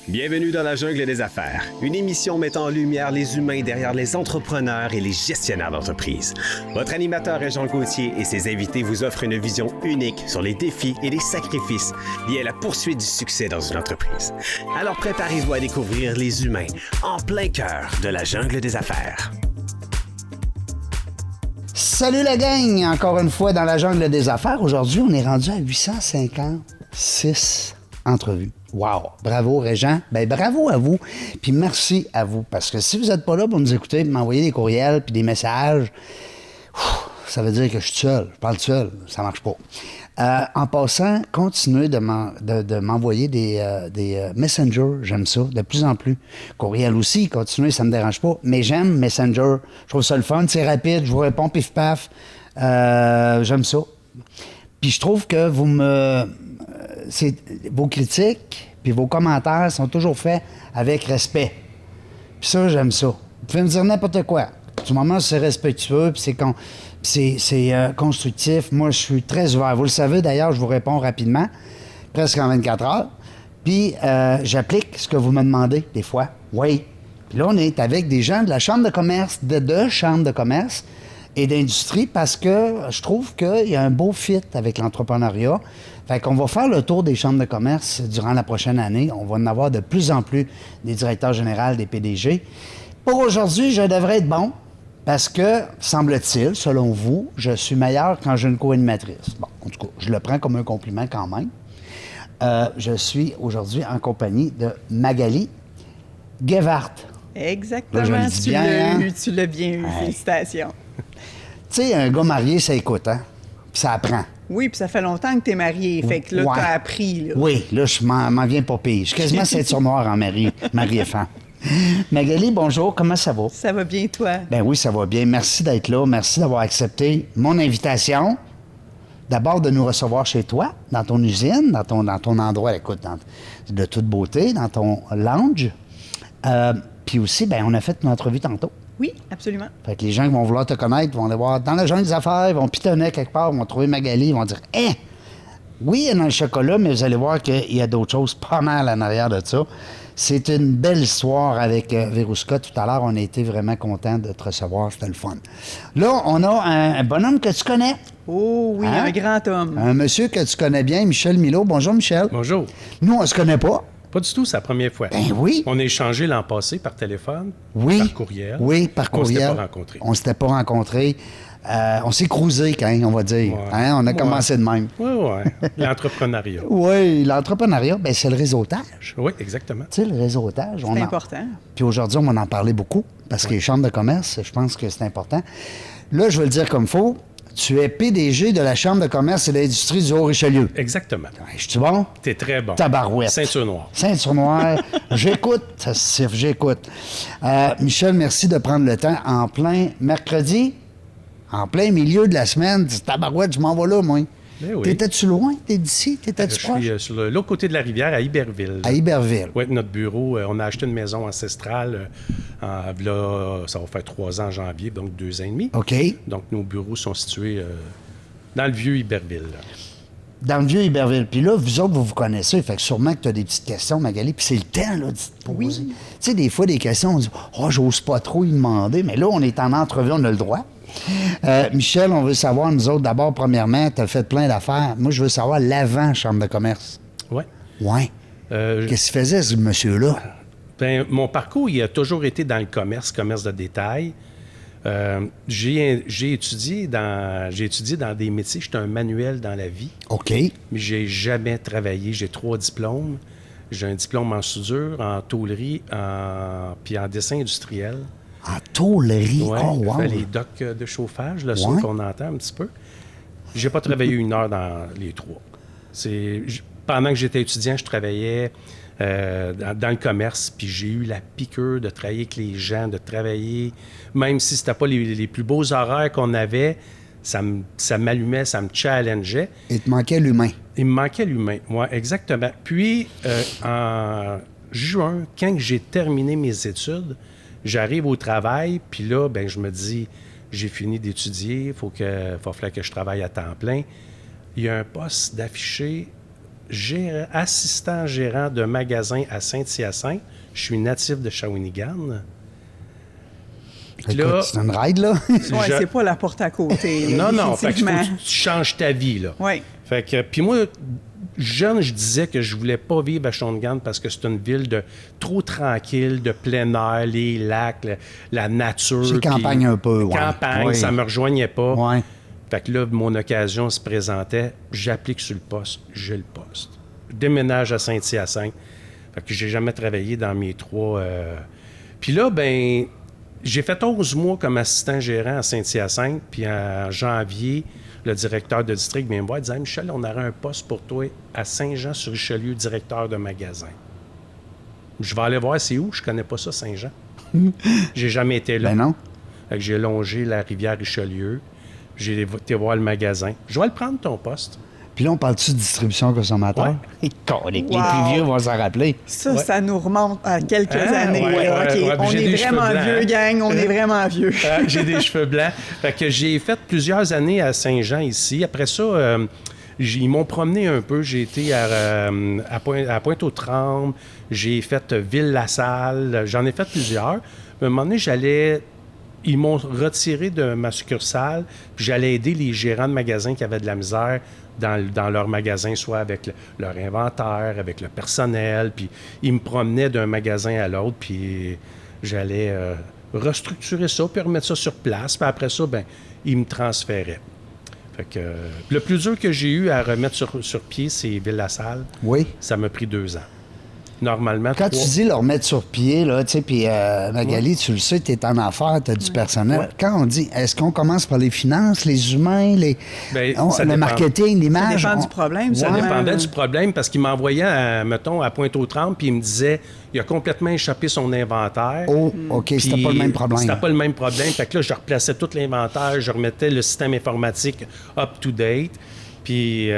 Bienvenue dans la jungle des affaires, une émission mettant en lumière les humains derrière les entrepreneurs et les gestionnaires d'entreprise. Votre animateur est Jean Gauthier et ses invités vous offrent une vision unique sur les défis et les sacrifices liés à la poursuite du succès dans une entreprise. Alors préparez-vous à découvrir les humains en plein cœur de la jungle des affaires. Salut la gang! Encore une fois dans la jungle des affaires. Aujourd'hui, on est rendu à 856 entrevues. Wow! Bravo, Régent. Ben bravo à vous. Puis merci à vous. Parce que si vous n'êtes pas là pour nous écouter, pour m'envoyer des courriels puis des messages, ça veut dire que je suis seul. Je parle seul. Ça marche pas. En passant, continuez de m'envoyer des messengers. J'aime ça, de plus en plus. Courriel aussi, continuez, ça me dérange pas. Mais j'aime Messenger. Je trouve ça le fun, c'est rapide, je vous réponds pif-paf. J'aime ça. Puis je trouve que vos critiques puis vos commentaires sont toujours faits avec respect. Puis ça, j'aime ça. Vous pouvez me dire n'importe quoi. Du moment où c'est respectueux puis c'est constructif, moi, je suis très ouvert. Vous le savez, d'ailleurs, je vous réponds rapidement, presque en 24 heures. Puis j'applique ce que vous me demandez, des fois. Oui. Puis là, on est avec des gens de la Chambre de commerce, de Chambre de commerce et d'industrie parce que je trouve qu'il y a un beau fit avec l'entrepreneuriat. Fait qu'on va faire le tour des chambres de commerce durant la prochaine année. On va en avoir de plus en plus des directeurs généraux, des PDG. Pour aujourd'hui, je devrais être bon parce que, semble-t-il, selon vous, je suis meilleur quand j'ai une co-animatrice. Bon, en tout cas, je le prends comme un compliment quand même. Je suis aujourd'hui en compagnie de Magali Guevart. Exactement, là, je le dis bien, tu l'as bien eu, félicitations. Tu sais, un gars marié, ça écoute, hein? Puis ça apprend. Oui, puis ça fait longtemps que tu es marié, fait que là, Ouais. t'as appris, là. Oui, là, je m'en viens pas pire. Je suis quasiment ceinture noire en mari et femme. Magali, bonjour, comment ça va? Ça va bien, toi? Ben oui, ça va bien. Merci d'être là. Merci d'avoir accepté mon invitation. D'abord, de nous recevoir chez toi, dans ton usine, dans ton endroit, écoute, de toute beauté, dans ton lounge. Puis aussi, ben on a fait une entrevue tantôt. Oui, absolument. Fait que les gens qui vont vouloir te connaître vont aller voir dans la jungle des affaires, ils vont pitonner quelque part, ils vont trouver Magali, ils vont dire « Hein! Oui, il y a dans le chocolat, mais vous allez voir qu'il y a d'autres choses pas mal en arrière de ça. » C'est une belle histoire avec Verouska. Tout à l'heure, on a été vraiment contents de te recevoir. C'était le fun. Là, on a un bonhomme que tu connais. Oh oui, Hein? un grand homme. Un monsieur que tu connais bien, Michel Milot. Bonjour, Michel. Bonjour. Nous, on se connaît pas. Pas du tout, c'est la première fois. Ben oui. On a échangé l'an passé par téléphone, Oui. par courriel. Oui, par courriel. On s'était pas rencontrés. On s'était pas rencontrés. On s'est cruisé quand on va dire. Ouais. Hein? On a commencé de même. Oui, oui. L'entrepreneuriat. Oui, l'entrepreneuriat, ben c'est le réseautage. Oui, exactement. Tu sais, le réseautage. C'est important. Puis aujourd'hui, on va en parler beaucoup parce que les chambres de commerce, je pense que c'est important. Là, je vais le dire comme il faut. Tu es PDG de la Chambre de commerce et d'industrie du Haut-Richelieu. Exactement. Je suis bon? T'es très bon. Tabarouette. Ceinture noire. Ceinture noire. J'écoute. J'écoute. Michel, merci de prendre le temps en plein mercredi, en plein milieu de la semaine. Tabarouette, je m'en vais là, moi. Ben oui. T'étais-tu loin? T'es d'ici? Je T'étais-tu proche? suis sur l'autre côté de la rivière, à Iberville. À Iberville. Oui, notre bureau. On a acheté une maison ancestrale. Là, ça va faire 3 ans en janvier, donc 2 ans et demi. OK. Donc, nos bureaux sont situés dans le vieux Iberville. Dans le vieux Iberville. Puis là, vous autres, vous connaissez. Fait que sûrement que tu as des petites questions, Magali. Puis c'est le temps, là, de te poser. Oui. Tu sais, des fois, des questions, on dit « Oh, j'ose pas trop y demander. » Mais là, on est en entrevue, on a le droit. Michel, on veut savoir, nous autres, d'abord, premièrement, tu as fait plein d'affaires. Moi, je veux savoir l'avant Chambre de commerce. Oui. Oui. Qu'est-ce qu'il faisait, ce monsieur-là? Ben, mon parcours, il a toujours été dans le commerce de détail. J'ai étudié dans des métiers. J'étais un manuel dans la vie, OK. mais j'ai jamais travaillé. J'ai 3 diplômes. J'ai un diplôme en soudure, en tôlerie, puis en dessin industriel. En tôlerie. Ouais, Oh, wow. fait les docks de chauffage, le son Ouais. qu'on entend un petit peu. J'ai pas travaillé 1 heure dans les 3. Pendant que j'étais étudiant, je travaillais dans le commerce, puis j'ai eu la piqûre de travailler avec les gens, de travailler, même si c'était pas les plus beaux horaires qu'on avait, ça m'allumait, ça me challengeait. Il te manquait l'humain. Il me manquait l'humain, oui, exactement. Puis, en juin, quand j'ai terminé mes études, j'arrive au travail, puis là, ben, je me dis, j'ai fini d'étudier, il va falloir que je travaille à temps plein. Il y a un poste d'affiché assistant gérant de magasin à Saint-Hyacinthe. Je suis natif de Shawinigan. Écoute, c'est une ride, là. Ouais, c'est pas la porte à côté. là, Non, fait qu'il faut définitivement. que tu changes ta vie, là. Oui. Fait que, puis moi, jeune, je disais que je voulais pas vivre à Shawinigan parce que c'est une ville trop tranquille, de plein air, les lacs, la nature. C'est puis campagne un peu, ouais. Campagne, Oui. ça me rejoignait pas. Ouais. Fait que là, mon occasion se présentait, j'applique sur le poste, j'ai le poste. Je déménage à Saint-Hyacinthe. Fait que j'ai jamais travaillé dans mes trois... Puis là, ben, j'ai fait 11 mois comme assistant gérant à Saint-Hyacinthe, puis en janvier, le directeur de district vient me voir et dit « Michel, on aurait un poste pour toi à Saint-Jean-sur-Richelieu, directeur de magasin. » Je vais aller voir c'est où, je connais pas ça, Saint-Jean. J'ai jamais été là. Ben non. Fait que j'ai longé la rivière Richelieu. J'ai été voir le magasin. Je vais le prendre, ton poste. Puis là, on parle-tu de distribution consommateur? Ouais. Les Wow. plus vieux vont s'en rappeler. Ça, Ouais. ça nous remonte à quelques années. ouais, là. ouais, OK, ouais, on j'ai est des cheveux vraiment blancs, vieux, hein. gang. On est vraiment vieux. J'ai des cheveux blancs. Fait que j'ai fait plusieurs années à Saint-Jean ici. Après ça, ils m'ont promené un peu. J'ai été à Pointe-aux-Trembles. J'ai fait Ville-la-Salle. J'en ai fait plusieurs. À un moment donné, ils m'ont retiré de ma succursale, puis j'allais aider les gérants de magasins qui avaient de la misère dans leur magasin, soit avec leur inventaire, avec le personnel, puis ils me promenaient d'un magasin à l'autre, puis j'allais restructurer ça, puis remettre ça sur place, puis après ça, ben ils me transféraient. Fait que le plus dur que j'ai eu à remettre sur pied, c'est Ville-la-Salle. Oui. Ça m'a pris 2 ans. Normalement, Quand 3. tu dis le remettre sur pied, là, tu sais, puis Magali, tu le sais, tu es en affaires, tu as du personnel. Ouais. Quand on dit, est-ce qu'on commence par les finances, les humains, Ben, ça le dépend. marketing, l'image? Ça dépend du problème, Ça Ouais. dépendait du problème parce qu'il m'envoyait, mettons, à Pointe-aux-Trembles, puis il me disait il a complètement échappé son inventaire. Oh, OK, c'était Puis pas le même problème. C'était pas le même problème. Fait que là, je replaçais tout l'inventaire, je remettais le système informatique up-to-date. Puis.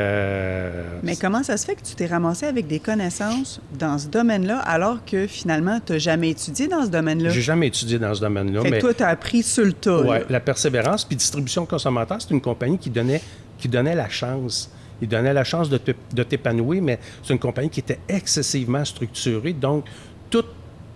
Mais comment ça se fait que tu t'es ramassé avec des connaissances dans ce domaine-là alors que finalement, tu n'as jamais étudié dans ce domaine-là? J'ai jamais étudié dans ce domaine-là. Fait que Mais toi, tu as appris sur le tas. ouais, là. la persévérance. Puis Distribution Consommateur, c'est une compagnie qui donnait la chance. Il donnait la chance de t'épanouir, mais c'est une compagnie qui était excessivement structurée. Donc, tout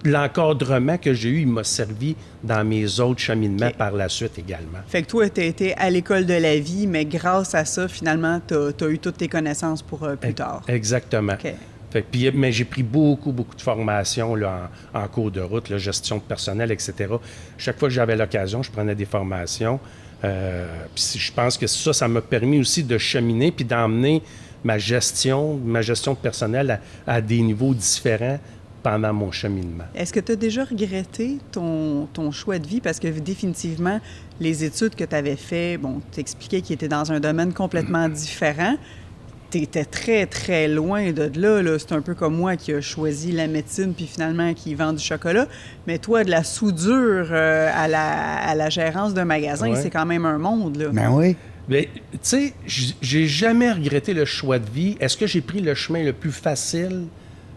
l'encadrement que j'ai eu, il m'a servi dans mes autres cheminements OK. par la suite également. Fait que toi, tu as été à l'école de la vie, mais grâce à ça, finalement, tu as eu toutes tes connaissances pour plus tard. Exactement. OK. Fait que, mais j'ai pris beaucoup de formations là, en cours de route, là, gestion de personnel, etc. Chaque fois que j'avais l'occasion, je prenais des formations. Puis je pense que ça m'a permis aussi de cheminer puis d'emmener ma gestion de personnel à des niveaux différents pendant mon cheminement. Est-ce que tu as déjà regretté ton choix de vie? Parce que définitivement, les études que tu avais faites, bon, tu expliquais qu'ils étaient dans un domaine complètement différent. Tu étais très, très loin de là. C'est un peu comme moi qui a choisi la médecine puis finalement qui vend du chocolat. Mais toi, de la soudure à la gérance d'un magasin, Ouais. c'est quand même un monde. Là. Ben oui. Mais, tu sais, j'ai jamais regretté le choix de vie. Est-ce que j'ai pris le chemin le plus facile?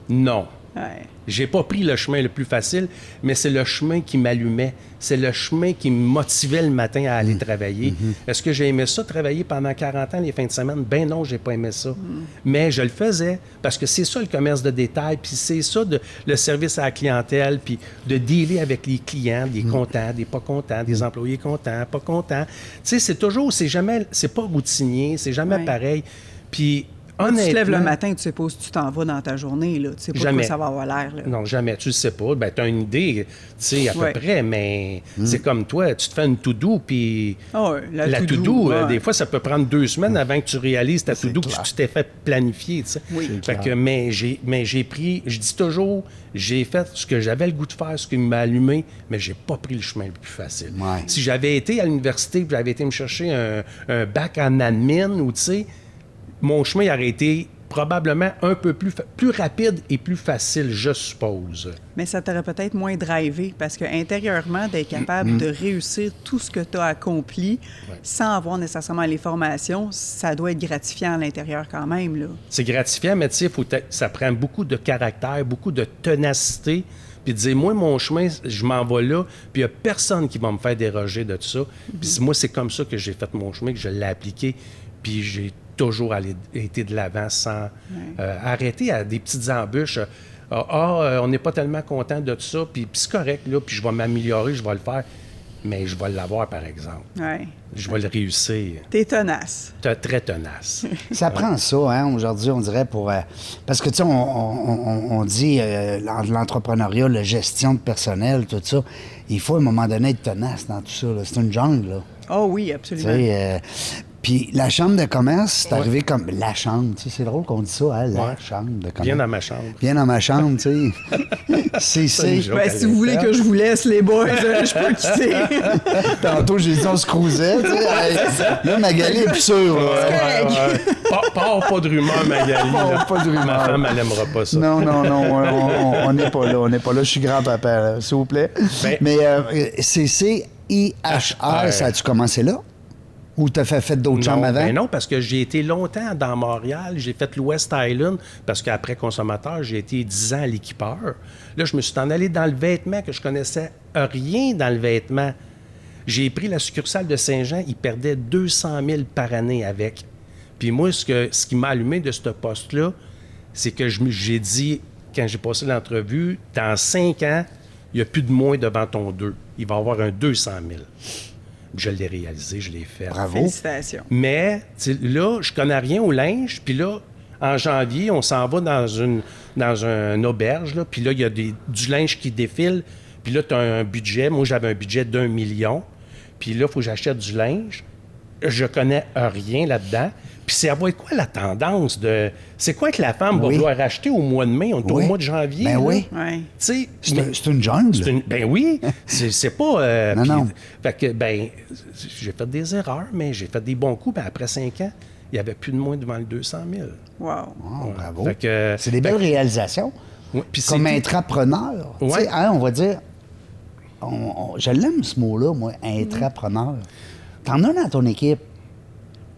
Non. Ouais. J'ai pas pris le chemin le plus facile, mais c'est le chemin qui m'allumait. C'est le chemin qui me motivait le matin à aller travailler. Est-ce que j'ai aimé ça, travailler pendant 40 ans les fins de semaine? Ben non, j'ai pas aimé ça. Mais je le faisais parce que c'est ça le commerce de détail, puis c'est ça le service à la clientèle, puis de dealer avec les clients, des contents, des pas contents, des employés contents, pas contents. Tu sais, c'est pas routinier, c'est jamais Ouais. pareil. Puis Quand tu te lèves le honnêtement, matin, tu sais pas où tu t'en vas dans ta journée. Là. Tu sais pas de Jamais. quoi ça va avoir l'air. Là. non, jamais. Tu le sais pas. Ben, tu as une idée, tu sais, à Ouais. peu près, mais c'est comme toi. Tu te fais une to-do, puis Ah ouais, la to-do, to-do, ouais. des fois, ça peut prendre 2 semaines avant que tu réalises ta to-do, que clair. tu t'es fait planifier, tu sais. Oui. C'est Fait que, clair. mais j'ai pris, je dis toujours, j'ai fait ce que j'avais le goût de faire, ce qui m'a allumé, mais j'ai pas pris le chemin le plus facile. Ouais. Si j'avais été à l'université, puis j'avais été me chercher un bac en admin, ou tu sais, mon chemin aurait été probablement un peu plus rapide et plus facile, je suppose. Mais ça t'aurait peut-être moins drivé parce que intérieurement, d'être capable de réussir tout ce que tu as accompli sans avoir nécessairement les formations, ça doit être gratifiant à l'intérieur quand même. Là. C'est gratifiant, mais tu sais, ça prend beaucoup de caractère, beaucoup de ténacité. Puis de dire, moi, mon chemin, je m'en vais là, puis il n'y a personne qui va me faire déroger de ça. Puis moi, c'est comme ça que j'ai fait mon chemin, que je l'ai appliqué. Puis j'ai toujours été de l'avant sans arrêter à des petites embûches. On n'est pas tellement content de ça, puis c'est correct, là, puis je vais m'améliorer, je vais le faire. Mais je vais l'avoir, par exemple. Ouais. Je vais le réussir. T'es tenace. T'es très tenace. Ça prend ça, hein, aujourd'hui, on dirait, pour... parce que, tu sais, on dit l'entrepreneuriat, la gestion de personnel, tout ça. Il faut, à un moment donné, être tenace dans tout ça. Là. C'est une jungle, là. Oh oui, Tu absolument. sais, puis la chambre de commerce, c'est arrivé comme... La chambre, tu sais, c'est drôle qu'on dit ça, hein, la chambre de commerce. Viens dans ma chambre. Viens dans ma chambre, tu sais. c'est... joke. Ben, si vous voulez que je vous laisse, les boys, je peux quitter. Tantôt, j'ai dit on se cruisait, tu sais. Hey, là, Magali est plus sûre, là. Pas de rumeur, Magali. là. Pas de rumeur. Ma femme, elle n'aimera pas ça. Non, on n'est pas là. On n'est pas là. Je suis grand-papa, là, s'il vous plaît. Ben- Mais CCIHR, ça a-tu commencé là? Ou t'as fait d'autres chambres Non, avant? ben non, parce que j'ai été longtemps dans Montréal. J'ai fait l'West Island, parce qu'après consommateur, j'ai été 10 ans à l'équipeur. Là, je me suis en allé dans le vêtement, que je connaissais rien dans le vêtement. J'ai pris la succursale de Saint-Jean, ils perdaient 200 000 par année avec. Puis moi, ce qui m'a allumé de ce poste-là, c'est que j'ai dit, quand j'ai passé l'entrevue, dans 5 ans, il n'y a plus de moins devant ton 2. Il va y avoir un 200 000. Je l'ai réalisé, je l'ai fait. Bravo. Félicitations. Mais tu sais, là, je connais rien au linge. Puis là, en janvier, on s'en va dans une auberge. Là, puis là, il y a du linge qui défile. Puis là, tu as un budget. Moi, j'avais un budget d'1 million. Puis là, il faut que j'achète du linge. Je connais rien là-dedans. Puis c'est à voir quoi la tendance de... C'est quoi que la femme va vouloir acheter au mois de mai? On est au mois de janvier. Ben là. oui. Ouais. Tu sais, C'est une jungle. ben oui, c'est pas... Non. Fait que, ben, j'ai fait des erreurs, mais j'ai fait des bons coups. Ben, après 5 ans, il n'y avait plus de moins devant le 200 000. Wow. Oh, bravo. Fait que- C'est des belles réalisations. Ouais, puis Comme c'est- intrapreneur. Tu sais, Ouais. hein, on va dire... je l'aime, ce mot-là, moi, intrapreneur. T'en as dans ton équipe?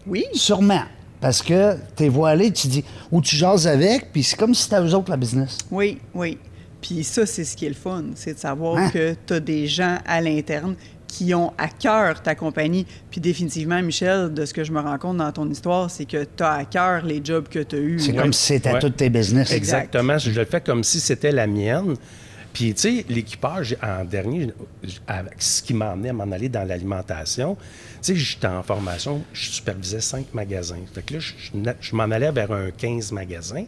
Oui. Sûrement. Parce que t'es voilé, tu dis... Ou tu jases avec, puis c'est comme si c'était à eux autres, la business. Oui, oui. Puis ça, c'est ce qui est le fun, c'est de savoir Hein? que tu as des gens à l'interne qui ont à cœur ta compagnie. Puis définitivement, Michel, de ce que je me rends compte dans ton histoire, c'est que tu as à cœur les jobs que tu as eus. C'est Ouais. comme si c'était Ouais. tous tes business. Exactement. Je le fais comme si c'était la mienne. Puis, tu sais, l'équipage, en dernier, avec ce qui m'a amené à m'en aller dans l'alimentation, tu sais, j'étais en formation, je supervisais 5 magasins. Fait que là, je m'en allais vers un 15 magasins.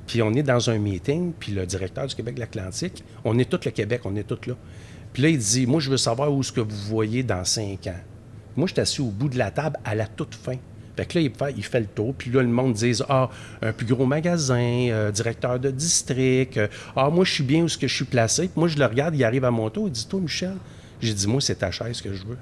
Puis on est dans un meeting, puis le directeur du Québec de l'Atlantique, on est tout le Québec, on est tous là. Puis là, il dit, moi, je veux savoir où est-ce que vous voyez dans 5 ans. Moi, je suis assis au bout de la table à la toute fin. Fait que là, il fait le tour. Puis là, le monde dit, un plus gros magasin, directeur de district. Moi, je suis bien où est-ce que je suis placé. Puis moi, je le regarde, il arrive à mon tour. Il dit, toi, Michel, j'ai dit, moi, c'est ta chaise que je veux.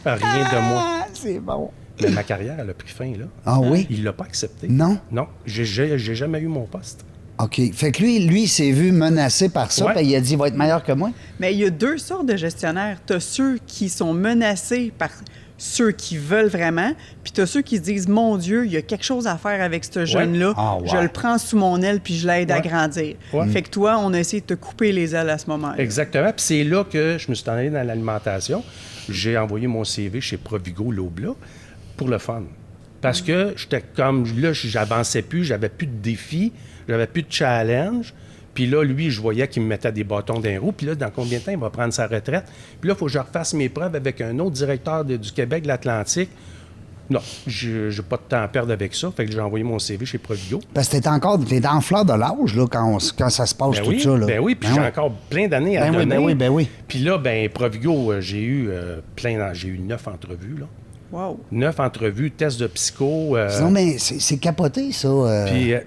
Rien de moi. Ah, c'est bon. Mais ma carrière, elle a pris fin, là. Ah oui? Il l'a pas accepté. Non? Non, j'ai jamais eu mon poste. OK. Fait que lui, il s'est vu menacé par ça, Ouais. puis il a dit, il va être meilleur que moi. Mais il y a 2 sortes de gestionnaires. Tu as ceux qui sont menacés par ceux qui veulent vraiment, puis tu as ceux qui se disent, mon Dieu, il y a quelque chose à faire avec ce jeune-là. Ah, ouais. Je le prends sous mon aile, puis je l'aide à Ouais. grandir. Ouais. Fait que toi, on a essayé de te couper les ailes à ce moment-là. Exactement. Puis c'est là que je me suis en allé dans l'alimentation. J'ai envoyé mon CV chez Provigo Lobla pour le fun. Parce que j'étais comme... Là, j'avançais plus, j'avais plus de défis, j'avais plus de challenge. Puis là, lui, je voyais qu'il me mettait des bâtons dans les roues. Puis là, dans combien de temps il va prendre sa retraite? Puis là, il faut que je refasse mes preuves avec un autre directeur du Québec de l'Atlantique. Non, j'ai pas de temps à perdre avec ça. Fait que j'ai envoyé mon CV chez Provigo. Parce que t'es en fleur de l'âge, là, quand ça se passe, Ben tout oui, ça, là. ben oui, puis Ben j'ai ouais. encore plein d'années à Ben oui, donner. ben oui, ben oui. Puis là, ben Provigo, j'ai eu j'ai eu 9 entrevues, là. Wow. 9 entrevues, tests de psycho. Non, mais c'est capoté, ça.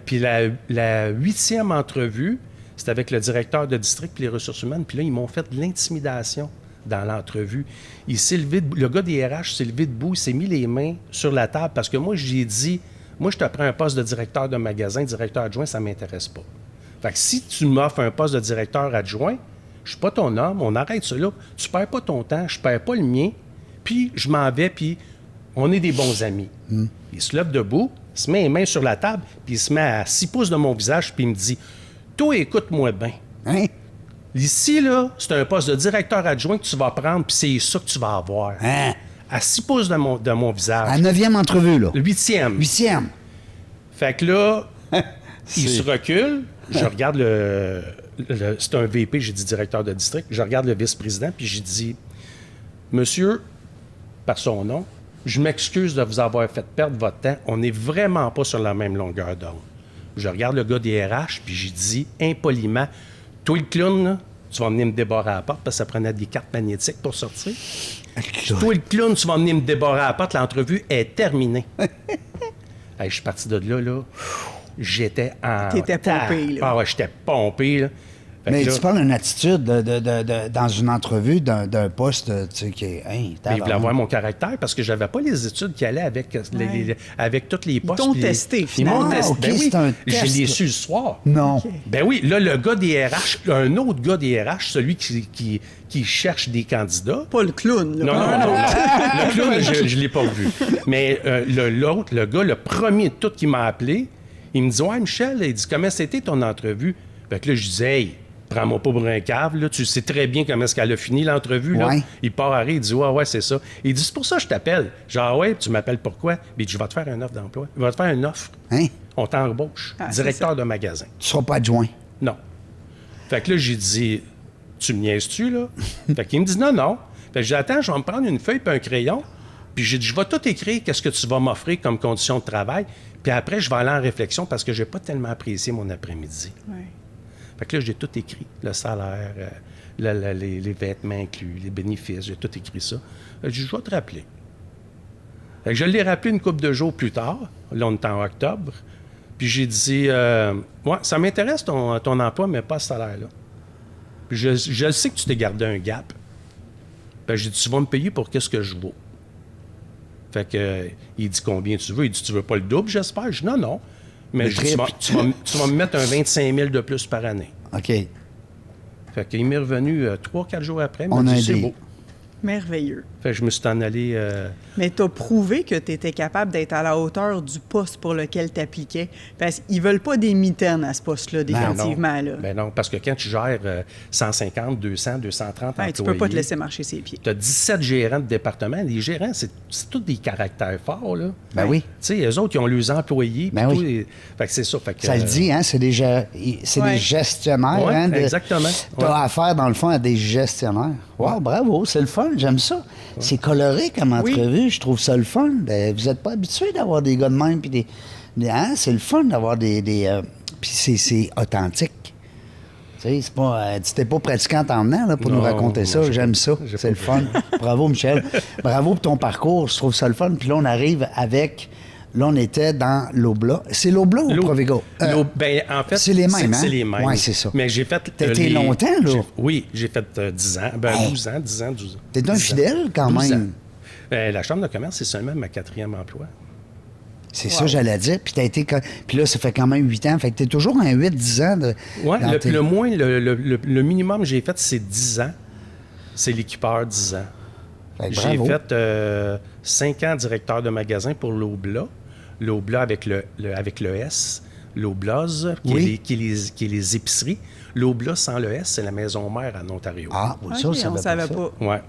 Puis la 8e entrevue, c'était avec le directeur de district et les ressources humaines. Puis là, ils m'ont fait de l'intimidation dans l'entrevue. Il s'est levé, le gars des RH s'est levé debout, il s'est mis les mains sur la table parce que moi, j'ai dit, moi, je te prends un poste de directeur de magasin, directeur adjoint, ça ne m'intéresse pas. Fait que si tu m'offres un poste de directeur adjoint, je suis pas ton homme, on arrête ça là. Tu perds pas ton temps, je perds pas le mien, puis je m'en vais, puis on est des bons amis. Il se lève debout, il se met les mains sur la table, puis il se met à 6 pouces de mon visage, puis il me dit, toi, écoute-moi bien. Hein? Ici, là, c'est un poste de directeur adjoint que tu vas prendre, puis c'est ça que tu vas avoir. Hein? à 6 pouces de mon visage. À 9e entrevue, là. Le 8e. 8e. Fait que là, il se recule. Je regarde c'est un VP, j'ai dit directeur de district. Je regarde le vice-président, puis j'ai dit, monsieur, par son nom, je m'excuse de vous avoir fait perdre votre temps. On n'est vraiment pas sur la même longueur d'onde. Je regarde le gars des RH, puis j'ai dit, impoliment, toi, le clown, là, tu vas venir me débarrer à la porte, parce que ça prenait des cartes magnétiques pour sortir. Toi, le clown, tu vas venir me débarrer à la porte, l'entrevue est terminée. Hey, je suis parti de là. J'étais en... T'étais pompé, là. Ah ouais, j'étais pompé, là. Fait Mais que là, tu parles d'une attitude dans une entrevue d'un poste, tu sais, qui est... Hein, mais il voulait avoir mon caractère parce que j'avais pas les études qui allaient avec, avec toutes les postes. t'ont puis testé, Ils finalement. m'ont testé. OK, Ben oui, c'est un je test. l'ai su le soir. Non. Ben oui, là, le gars des RH, un autre gars des RH, celui qui cherche des candidats. Pas le clown, là. Non. Le clown, je ne l'ai pas vu. Mais l'autre, le gars, le premier de tout qui m'a appelé, il me dit, ouais, Michel, il dit, comment c'était ton entrevue? Fait que là, je disais, hey, prends-moi pas pour un cave, là. Tu sais très bien comment est-ce qu'elle a fini l'entrevue, là. Ouais. Il part à rire, il dit, ouais, c'est ça. Il dit, c'est pour ça que je t'appelle. Genre, ouais, tu m'appelles pourquoi? Il dit, je vais te faire une offre d'emploi. Il va te faire une offre. Hein? On t'embauche. Ah, c'est Directeur de magasin. Tu seras pas adjoint. Non. Fait que là, j'ai dit, tu me niaises-tu, là? Fait qu'il me dit, non. Fait que j'ai dit, attends, je vais me prendre une feuille et un crayon. Puis j'ai dit, je vais tout écrire, qu'est-ce que tu vas m'offrir comme condition de travail. Puis après, je vais aller en réflexion parce que j'ai pas tellement apprécié mon après-midi. Ouais. Fait que là, j'ai tout écrit. Le salaire, les vêtements inclus, les bénéfices, j'ai tout écrit ça. J'ai dit, je vais te rappeler. Fait que je l'ai rappelé une couple de jours plus tard. Là, on est en octobre. Puis j'ai dit, ouais, ça m'intéresse ton emploi, mais pas ce salaire-là. Puis je sais que tu t'es gardé un gap. Fait que j'ai dit, tu vas me payer pour qu'est-ce que je vaux. Fait que, il dit combien tu veux. Il dit, tu veux pas le double, j'espère? Je dis, non. Mais je dis, tu vas me mettre un 25 000 de plus par année. OK. Fait qu'il m'est revenu 3-4 jours après. Il On m'a a dit, un c'est deal. beau. Merveilleux. Fait que je me suis en allé... Mais tu as prouvé que tu étais capable d'être à la hauteur du poste pour lequel tu appliquais. Parce qu'ils veulent pas des mitaines à ce poste-là, définitivement. Là. Ben non, parce que quand tu gères 150, 200, 230 employés... Tu peux pas te laisser marcher ses pieds. Tu as 17 gérants de département. Les gérants, c'est tous des caractères forts, là. Ben oui. Tu sais, eux autres, ils ont leurs employés. Ben puis oui. Fait que c'est ça. Fait que, Ça le dit, hein? C'est des Ouais. gestionnaires. Ouais, hein, exactement. Tu as Ouais. affaire, dans le fond, à des gestionnaires. Wow, bravo, c'est le fun, j'aime ça. C'est coloré comme entrevue, je trouve ça le fun. Ben, vous n'êtes pas habitué d'avoir des gars de même, puis hein? C'est le fun d'avoir des puis c'est authentique. Tu sais, c'est pas... tu t'es pas pratiquante en venant, là, pour nous Non, raconter ça. j'ai J'aime pas- ça. j'ai C'est pas le fun. Bravo, Michel. Bravo pour ton parcours. Je trouve ça le fun. Puis là, on arrive avec... Là, on était dans l'Obla. C'est l'Obla ou Provigo? Ben, en fait, c'est les mêmes, hein? C'est les mêmes. Ouais, c'est ça. Mais j'ai fait... T'as été longtemps, là? Oui, j'ai fait 10 ans. Ben, Hey. 12 ans, 10 ans, 12 ans. T'es un 10 ans. fidèle, quand 12 même. ans. La Chambre de commerce, c'est seulement ma 4e emploi. C'est ça, j'allais dire. Puis, puis là, ça fait quand même 8 ans. Fait que t'es toujours un 8-10 ans de... Oui, dans tes- le moins, le minimum que j'ai fait, c'est 10 ans. C'est l'équipeur 10 ans. Fait que J'ai bravo. fait 5 ans directeur de magasin pour l'Obla. L'Obla avec le S. L'Oblaz, Oui. qui est les épiceries. L'Obla sans le S, c'est la maison mère en Ontario. Ah, oui, ça, OK, ça on savait pas. Ouais.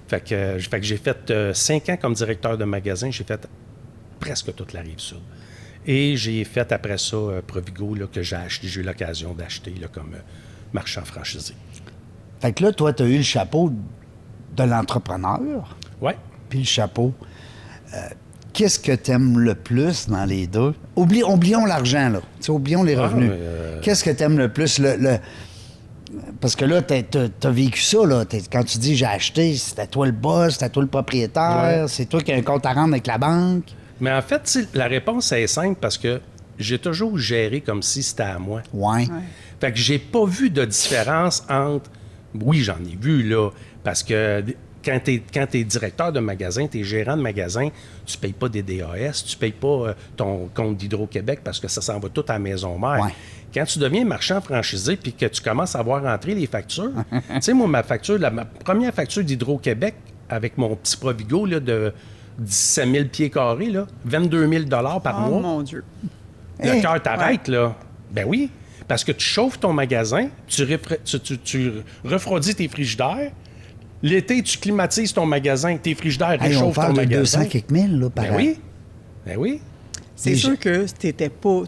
Fait que j'ai fait 5 ans comme directeur de magasin. J'ai fait presque toute la Rive-Sud. Et j'ai fait après ça Provigo, là, que j'ai eu l'occasion d'acheter là, comme marchand franchisé. Fait que là, toi, t'as eu le chapeau de l'entrepreneur, Ouais. puis le chapeau. Qu'est-ce que t'aimes le plus dans les deux? Oublions l'argent, là. Tu sais, oublions les revenus. Qu'est-ce que t'aimes le plus? Parce que là, t'as vécu ça, là. Quand tu dis « j'ai acheté », c'était toi le boss, c'était toi le propriétaire, Ouais. c'est toi qui as un compte à rendre avec la banque. Mais en fait, tu sais, la réponse est simple parce que j'ai toujours géré comme si c'était à moi. Ouais. Fait que j'ai pas vu de différence entre... Oui, j'en ai vu, là, parce que quand t'es directeur de magasin, t'es gérant de magasin, tu payes pas des DAS, tu payes pas ton compte d'Hydro-Québec parce que ça s'en va tout à la maison mère. Ouais. Quand tu deviens marchand franchisé puis que tu commences à voir rentrer les factures, tu sais, moi, ma première facture d'Hydro-Québec avec mon petit Provigo là, de 17 000 pieds carrés, là, 22 000 par Oh mois. mon Dieu. Le cœur t'arrête, là. Ben oui, parce que tu chauffes ton magasin, tu refroidis tes frigidaires, L'été, tu climatises ton magasin, tes frigidaires Hey, on réchauffent ton parle de magasin. 200 quelques mille, là, par Ben an. oui. Ben oui. C'est sûr que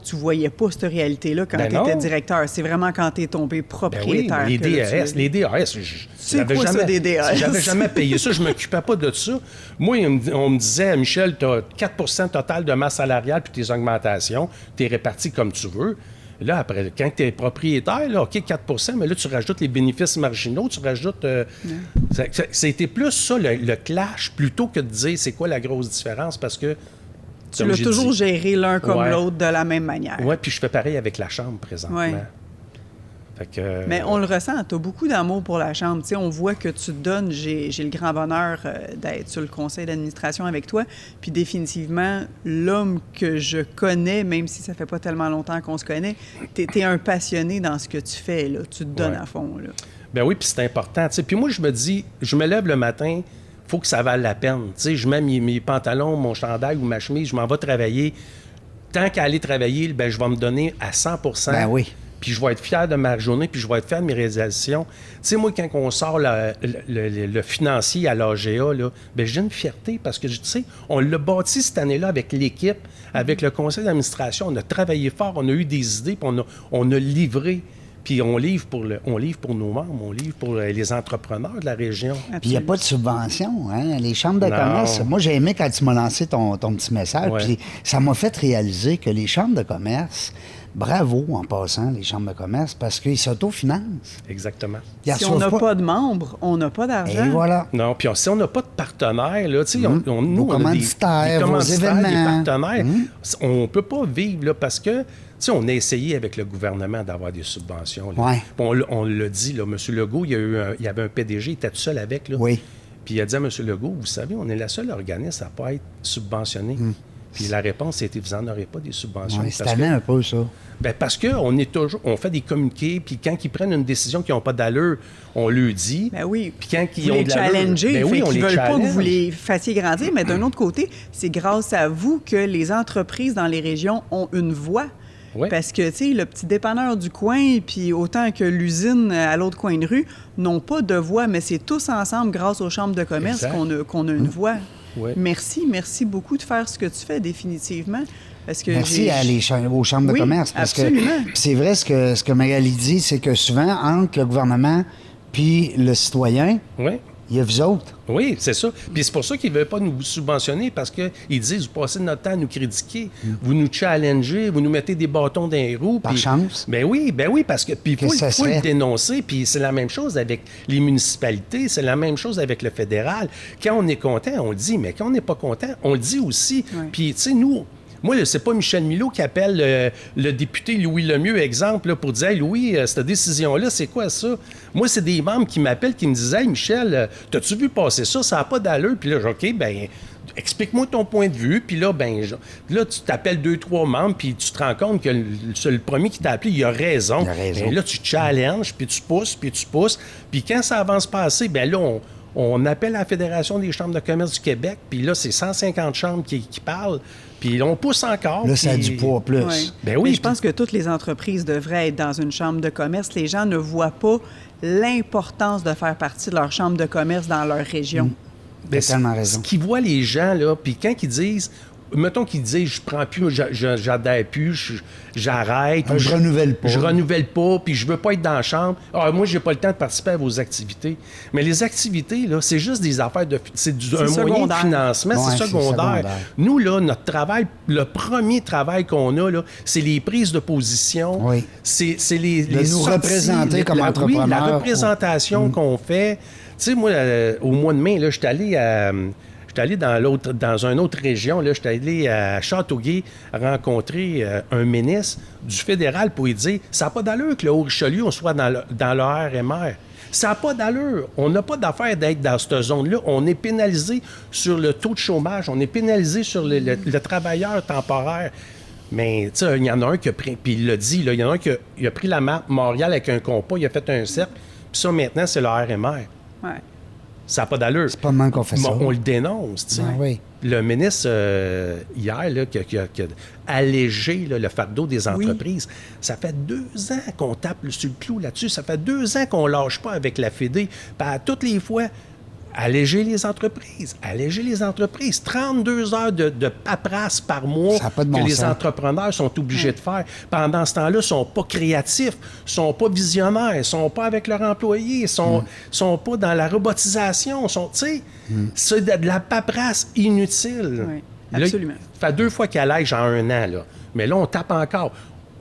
tu voyais pas cette réalité-là quand Ben tu étais non. directeur. C'est vraiment quand tu es tombé Ben oui, propriétaire. les que là, DAS, les DAS, C'est quoi ça, des DAS? J'avais jamais payé ça, je ne m'occupais pas de ça. Moi, on me disait, Michel, tu as 4 total de masse salariale puis tes augmentations, tu es réparti comme tu veux. Là, après, quand tu es propriétaire, là, OK, 4 mais là, tu rajoutes les bénéfices marginaux, tu rajoutes... C'était plus ça, le clash, plutôt que de dire c'est quoi la grosse différence, parce que... Tu l'as toujours géré l'un comme Ouais. l'autre de la même manière. Oui, puis je fais pareil avec la chambre présentement. Ouais. Fait que, Mais on le ressent, tu as beaucoup d'amour pour la Chambre. Tu sais, on voit que tu te donnes, j'ai le grand bonheur d'être sur le conseil d'administration avec toi. Puis définitivement, l'homme que je connais, même si ça fait pas tellement longtemps qu'on se connaît, tu es un passionné dans ce que tu fais. Là. Tu te donnes Ouais. à fond. Là. Ben oui, puis c'est important. Tu sais. Puis moi, je me dis, je me lève le matin, faut que ça vale la peine. Tu sais, je mets mes pantalons, mon chandail ou ma chemise, je m'en vais travailler. Tant qu'à aller travailler, ben, je vais me donner à 100 Ben oui. Puis je vais être fier de ma journée, puis je vais être fier de mes réalisations. Tu sais, moi, quand on sort le financier à l'AGA, là, ben, j'ai une fierté parce que, tu sais, on l'a bâti cette année-là avec l'équipe, avec le conseil d'administration. On a travaillé fort, on a eu des idées, puis on a livré. Puis on livre pour nos membres, on livre pour les entrepreneurs de la région. Puis il n'y a pas de subvention, hein? Les chambres de Non. commerce. Moi, j'ai aimé quand tu m'as lancé ton petit message. Ouais. Puis ça m'a fait réaliser que les chambres de commerce, bravo en passant, les chambres de commerce, parce qu'ils s'autofinancent. Exactement. Ils Si on n'a reçoivent pas de membres, on n'a pas d'argent. Et voilà. Non, puis si on n'a pas de partenaires, là, tu sais, Vos nous, on a commanditaires, vos des événements. partenaires. On ne peut pas vivre, là, parce que, tu sais, on a essayé avec le gouvernement d'avoir des subventions. Là. Ouais. On l'a dit, là, M. Legault, il y avait un PDG, il était tout seul avec, là. Oui. Puis il a dit à M. Legault, vous savez, on est la seule organisme à ne pas être subventionné. Puis la réponse, c'était, vous n'en aurez pas des subventions. Ouais, c'est Parce que- tellement un peu ça. ben parce on fait des communiqués, puis quand ils prennent une décision qui n'a pas d'allure, on le dit. Ben oui. Puis quand ils Vous ont les de l'allure, challengez, ben oui, fait on qu'ils les veulent pas que vous challenge. les fassiez grandir, mais d'un autre côté, c'est grâce à vous que les entreprises dans les régions ont une voix. Ouais. Parce que, tu sais, le petit dépanneur du coin, puis autant que l'usine à l'autre coin de rue, n'ont pas de voix, mais c'est tous ensemble, grâce aux chambres de commerce, Exact. qu'on a une voix. Ouais. Merci beaucoup de faire ce que tu fais, définitivement. Parce que Merci aux chambres de Oui, commerce. Parce absolument. que c'est vrai, ce que Magali dit, c'est que souvent, entre le gouvernement puis le citoyen, Oui. il y a vous autres. Oui, c'est ça. Puis c'est pour ça qu'ils ne veulent pas nous subventionner, parce qu'ils disent, vous passez notre temps à nous critiquer, vous nous challengez, vous nous mettez des bâtons dans les roues. Par puis- chance. Ben oui, parce que puis Que ça faut serait. le dénoncer. Puis c'est la même chose avec les municipalités, c'est la même chose avec le fédéral. Quand on est content, on le dit, mais quand on n'est pas content, on le dit aussi. Ouais. Puis tu sais, nous... Moi, là, c'est pas Michel Milot qui appelle le député Louis Lemieux, exemple, là, pour dire hey, Louis, cette décision-là, c'est quoi ça? Moi, c'est des membres qui m'appellent, qui me disent Hey, Michel, t'as-tu vu passer ça? Ça n'a pas d'allure. Puis là, OK, ben explique-moi ton point de vue. Puis là, là, tu t'appelles 2-3 membres, puis tu te rends compte que le premier qui t'a appelé, il a raison. Il a raison. Ben là, tu challenges, puis tu pousses, puis tu pousses. Puis quand ça avance pas assez, ben là, on appelle la Fédération des chambres de commerce du Québec, puis là, c'est 150 chambres qui parlent, puis on pousse encore. Là, ça a puis- du poids plus. Oui. Ben oui, Mais je pense que toutes les entreprises devraient être dans une chambre de commerce. Les gens ne voient pas l'importance de faire partie de leur chambre de commerce dans leur région. T'as tellement raison. Ce qu'ils voient les gens, là, puis quand ils disent, mettons qu'ils disent, je prends plus, j'adhère plus, j'arrête. ou Je renouvelle pas. Je renouvelle pas, puis je veux pas être dans la chambre. Ah, moi, j'ai pas le temps de participer à vos activités. Mais les activités, là, c'est juste des affaires c'est un moyen de secondaire. financement, Ouais, c'est c'est secondaire. secondaire. Nous, là, notre travail, le premier travail qu'on a, là, c'est les prises de position. Oui. C'est les De nous sorties, représenter comme Oui, la entrepreneurs. représentation qu'on fait. Tu sais, moi, au mois de mai, là, j'étais allé dans une autre région. Là, j'étais allé à Châteauguay rencontrer un ministre du fédéral pour lui dire ça n'a pas d'allure que le Haut-Richelieu, on soit dans le RMR. Ça n'a pas d'allure. On n'a pas d'affaire d'être dans cette zone-là. On est pénalisé sur le taux de chômage. On est pénalisé sur le travailleur temporaire. Mais, tu sais, il y en a un qui a pris, puis il l'a dit, là, il y en a un qui a pris la map Montréal avec un compas, il a fait un cercle, puis ça, maintenant, c'est le RMR. Ouais. Ça n'a pas d'allure. C'est pas mal qu'on fait ça. On le dénonce, tu sais. Ah oui. Le ministre, hier, là, qui a allégé là, le fardeau des entreprises, ça fait 2 ans qu'on tape sur le clou là-dessus. Ça fait 2 ans qu'on lâche pas avec la Fédé. Puis à toutes les fois, Alléger les entreprises. Alléger les entreprises. 32 heures de paperasse par mois Ça a pas de bon que les sens. entrepreneurs sont obligés de faire. Pendant ce temps-là, ils ne sont pas créatifs, ils ne sont pas visionnaires, ils ne sont pas avec leurs employés, ils ne sont pas dans la robotisation. C'est de la paperasse inutile. Oui, Là, absolument. ça fait 2 fois qu'elle allège en 1 an. Là. Mais là, on tape encore.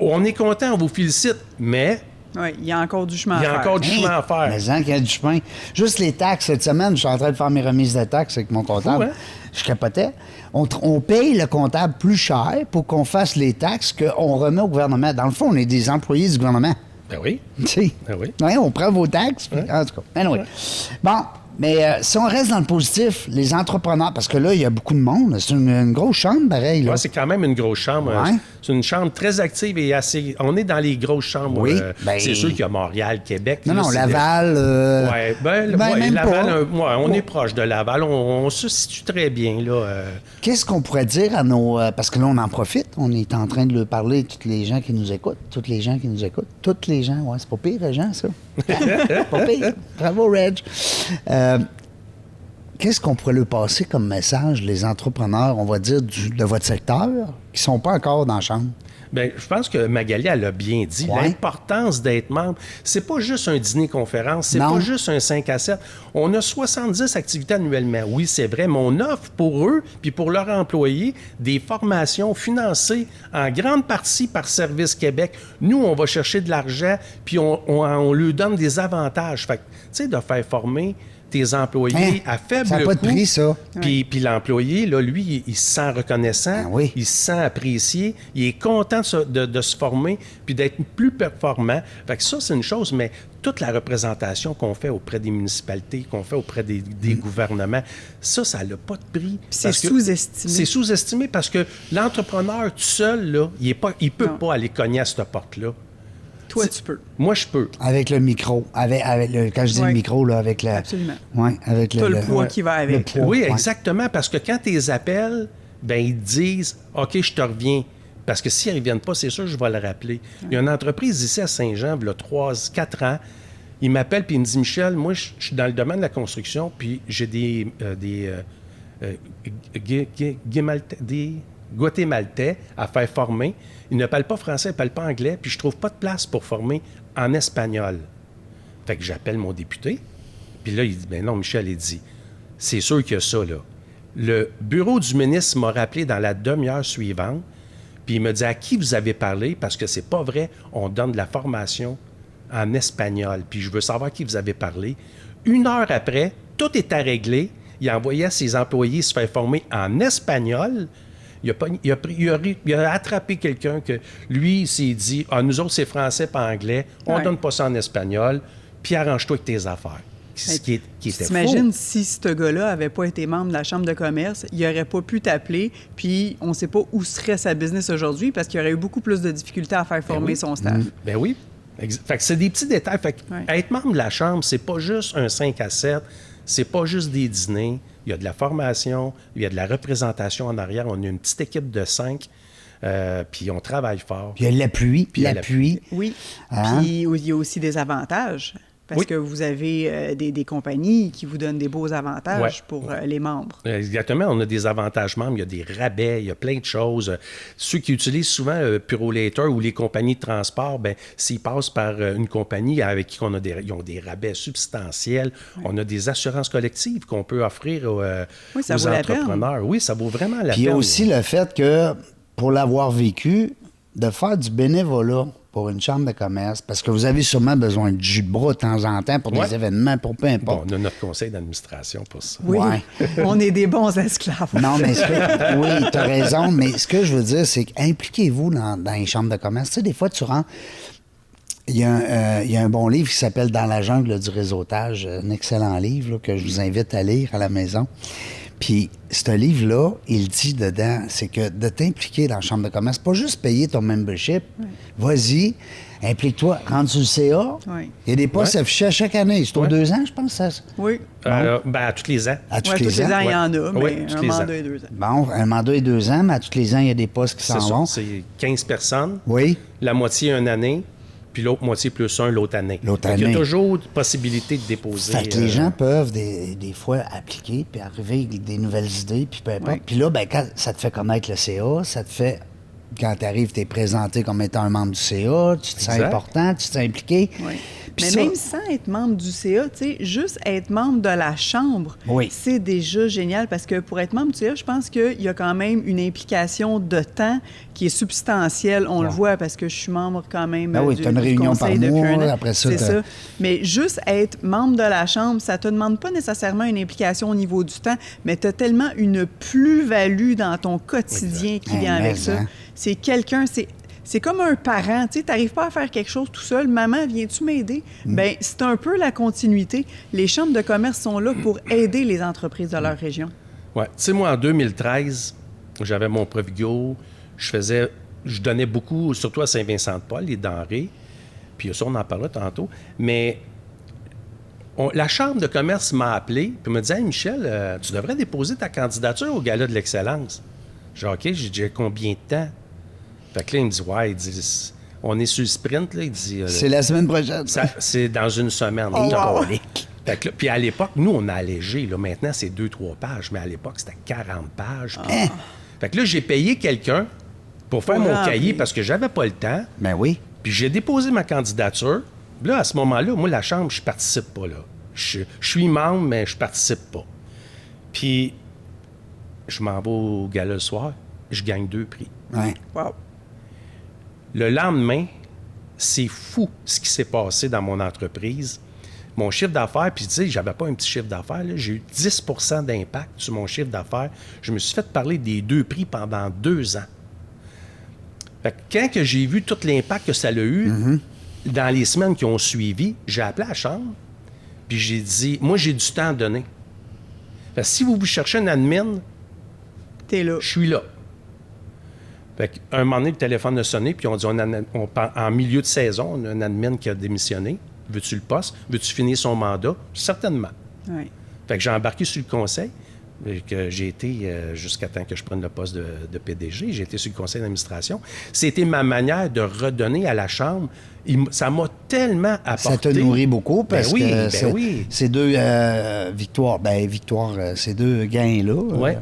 On est content, on vous félicite, mais Oui, il y a encore du chemin il y à a faire. encore du chemin à faire. Mais qu'il y a du chemin. Juste les taxes, cette semaine, je suis en train de faire mes remises de taxes avec mon comptable. Fou, hein? Je capotais. On paye le comptable plus cher pour qu'on fasse les taxes qu'on remet au gouvernement. Dans le fond, on est des employés du gouvernement. Ben oui. Tu sais. Ben oui. Ouais, on prend vos taxes. puis- En tout cas. Anyway. Bon, mais si on reste dans le positif, les entrepreneurs, parce que là, il y a beaucoup de monde. C'est une grosse chambre, pareil. Là. Ouais, c'est quand même une grosse chambre. Ouais. C'est une chambre très active et assez. On est dans les grosses chambres. Oui, ben- C'est sûr qu'il y a Montréal, Québec. Non, là, non, c'est Laval. Ouais, ouais, même Laval, pas. on est proche de Laval. On se situe très bien, là. Qu'est-ce qu'on pourrait dire à nos... parce que là, on en profite. On est en train de leur parler à tous les gens qui nous écoutent. Toutes les gens qui nous écoutent. Toutes les gens. Ouais, c'est pas pire, Régent, ça. Pas pire. Bravo, Reg. Qu'est-ce qu'on pourrait leur passer comme message, les entrepreneurs, on va dire, de votre secteur, qui sont pas encore dans la chambre? Bien, je pense que Magali, elle a bien dit. Ouais. L'importance d'être membre, c'est pas juste un dîner-conférence, c'est Non. pas juste un 5 à 7. On a 70 activités annuellement. Oui, c'est vrai, mais on offre pour eux puis pour leurs employés des formations financées en grande partie par Service Québec. Nous, on va chercher de l'argent puis on leur donne des avantages. Fait que, tu sais, de faire former tes employés Hein? à faible Ça n'a pas de coût. prix, ça. Puis l'employé, là, lui, il se sent reconnaissant, Ah oui. il se sent apprécié, il est content de se former puis d'être plus performant. Fait que ça, c'est une chose, mais toute la représentation qu'on fait auprès des municipalités, qu'on fait auprès des gouvernements, ça n'a pas de prix. C'est Parce que sous-estimé. C'est sous-estimé parce que l'entrepreneur tout seul, là, il peut Non. pas aller cogner à cette porte-là. Toi, tu peux. Moi, je peux. Avec le micro. Quand je dis le Ouais. micro, là, avec la... Absolument. Oui, avec T'as le poids qui va avec. le poids, Oui, ouais. exactement, parce que quand tu les appelles, ben ils te disent « OK, je te reviens ». Parce que s'ils ne reviennent pas, c'est sûr, je vais le rappeler. Il y a une entreprise ici à Saint-Jean, il y a 3-4 ans, il m'appelle puis il me dit « Michel, moi, je suis dans le domaine de la construction, puis j'ai des Guatémaltais à faire former. Ils ne parlent pas français, ils ne parlent pas anglais, puis je trouve pas de place pour former en espagnol. » Fait que j'appelle mon député, puis là, il dit « Ben non, Michel, il dit, c'est sûr qu'il y a ça, là. » Le bureau du ministre m'a rappelé dans la demi-heure suivante, puis il me dit « À qui vous avez parlé? Parce que c'est pas vrai, on donne de la formation en espagnol, puis je veux savoir à qui vous avez parlé. » 1 heure après, tout était réglé. Il envoyait ses employés se faire former en espagnol. Il a attrapé quelqu'un que, lui, il s'est dit « Ah, nous autres, c'est français, pas anglais. On Ouais. donne pas ça en espagnol. Puis arrange-toi avec tes affaires. » Ce qui était faux. T'imagines si ce gars-là avait pas été membre de la Chambre de commerce, il aurait pas pu t'appeler, puis on sait pas où serait sa business aujourd'hui parce qu'il aurait eu beaucoup plus de difficultés à faire former oui. son staff. Ben oui. Fait que c'est des petits détails. Fait que Ouais. être membre de la Chambre, c'est pas juste un 5 à 7, c'est pas juste des dîners. Il y a de la formation, il y a de la représentation en arrière. On a une petite équipe de 5, puis on travaille fort. Puis il y a l'appui. il y a L'appui. Oui. Hein? Puis il y a aussi des avantages. Parce Oui. que vous avez des compagnies qui vous donnent des beaux avantages Ouais. pour les membres. Exactement, on a des avantages membres, il y a des rabais, il y a plein de choses. Ceux qui utilisent souvent Purolator ou les compagnies de transport, ben s'ils passent par une compagnie avec qui ils ont des rabais substantiels, on a des assurances collectives qu'on peut offrir Oui, ça aux vaut la peine. entrepreneurs. Oui, ça vaut vraiment la peine. Puis il y a aussi le fait que, pour l'avoir vécu, de faire du bénévolat pour une chambre de commerce, parce que vous avez sûrement besoin de jus de bras de temps en temps pour Ouais. des événements, pour peu Bon, importe. on a notre conseil d'administration pour ça. Oui, Ouais. on est des bons esclaves. Non, mais oui, tu as raison, mais ce que je veux dire, c'est impliquez-vous dans les chambres de commerce. Tu sais, des fois, tu rentres. Il y a un bon livre qui s'appelle Dans la jungle du réseautage, un excellent livre là, que je vous invite à lire à la maison. Puis, ce livre-là, il dit dedans, c'est que de t'impliquer dans la chambre de commerce, pas juste payer ton membership, vas-y, implique-toi, rentre sur le CA. Oui. Il y a des postes Ouais. affichés à chaque année. C'est aux Ouais. 2 ans, je pense, ça. Oui. Ben, à tous les ans. À tous Ouais, tous les ans, il y Ouais. en a, mais Ouais, tous un les ans. mandat et 2 ans. Bon, un mandat est 2 ans, mais à tous les ans, il y a des postes qui C'est s'en ça, vont. c'est 15 personnes, Oui. la moitié une année, puis l'autre moitié plus 1 l'autre année. L'autre Fait qu'il y année. a toujours possibilité de déposer. Fait que les gens peuvent des fois appliquer puis arriver avec des nouvelles idées, puis peu importe. Oui. Puis là, ben, quand ça te fait connaître le CA, ça te fait, quand tu arrives, tu es présenté comme étant un membre du CA, tu te sens Exact. important, tu te sens impliqué. Oui. Puis Mais ça- même sans être membre du CA, tu sais, juste être membre de la Chambre, Oui. c'est déjà génial parce que pour être membre du CA, je pense qu'il y a quand même une implication de temps qui est substantielle. On le voit parce que je suis membre quand même Ben oui, du, t'as une du réunion conseil par depuis mois, un an. après ça, c'est t'as- ça. Mais juste être membre de la Chambre, ça te demande pas nécessairement une implication au niveau du temps, mais tu as tellement une plus-value dans ton quotidien qui vient mais avec ça. hein. C'est quelqu'un, c'est comme un parent, tu sais, t'arrives pas à faire quelque chose tout seul. Maman, viens-tu m'aider? Ben, c'est un peu la continuité. Les chambres de commerce sont là pour aider les entreprises de leur région. Ouais. Tu sais, moi, en 2013, j'avais mon Provigo. Je donnais beaucoup, surtout à Saint-Vincent-de-Paul, les denrées. Puis ça, on en parlera tantôt. Mais la Chambre de commerce m'a appelé puis me dit « Hey, Michel, tu devrais déposer ta candidature au Gala de l'Excellence. » J'ai dit « OK, j'ai dit combien de temps? » Fait que là, il me dit « Ouais, il dit, on est sur le sprint. » Là, il dit C'est la semaine prochaine. c'est dans une semaine. Oh, wow. Fait que là, puis à l'époque, nous, on a allégé. Là, maintenant, c'est 2-3 pages, mais à l'époque, c'était 40 pages. Puis- Fait que là, j'ai payé quelqu'un pour faire Pour mon remplir. cahier parce que j'avais pas le temps. Ben oui. Puis j'ai déposé ma candidature. Là, à ce moment-là, moi, la Chambre, je participe pas là. Je suis membre, mais je participe pas. Puis je m'en vais au gala le soir. Je gagne 2 prix. Ouais. Wow. Le lendemain, c'est fou ce qui s'est passé dans mon entreprise. Mon chiffre d'affaires, puis tu sais, j'avais pas un petit chiffre d'affaires, là. J'ai eu 10 d'impact sur mon chiffre d'affaires. Je me suis fait parler des 2 prix pendant 2 ans. Fait que quand que j'ai vu tout l'impact que ça a eu, dans les semaines qui ont suivi, j'ai appelé la Chambre, puis j'ai dit, moi, j'ai du temps à donner. Fait que si vous cherchez un admin, T'es là. je suis là. Fait qu'à un moment donné, le téléphone a sonné, puis on dit, en milieu de saison, on a un admin qui a démissionné. Veux-tu le poste? Veux-tu finir son mandat? Certainement. Oui. Fait que j'ai embarqué sur le conseil, et que j'ai été, jusqu'à temps que je prenne le poste de PDG, j'ai été sur le conseil d'administration. C'était ma manière de redonner à la Chambre. Ça m'a tellement apporté. Ça te nourrit beaucoup parce Ben oui, que ben oui. ces deux victoires, ces deux gains-là. Ouais.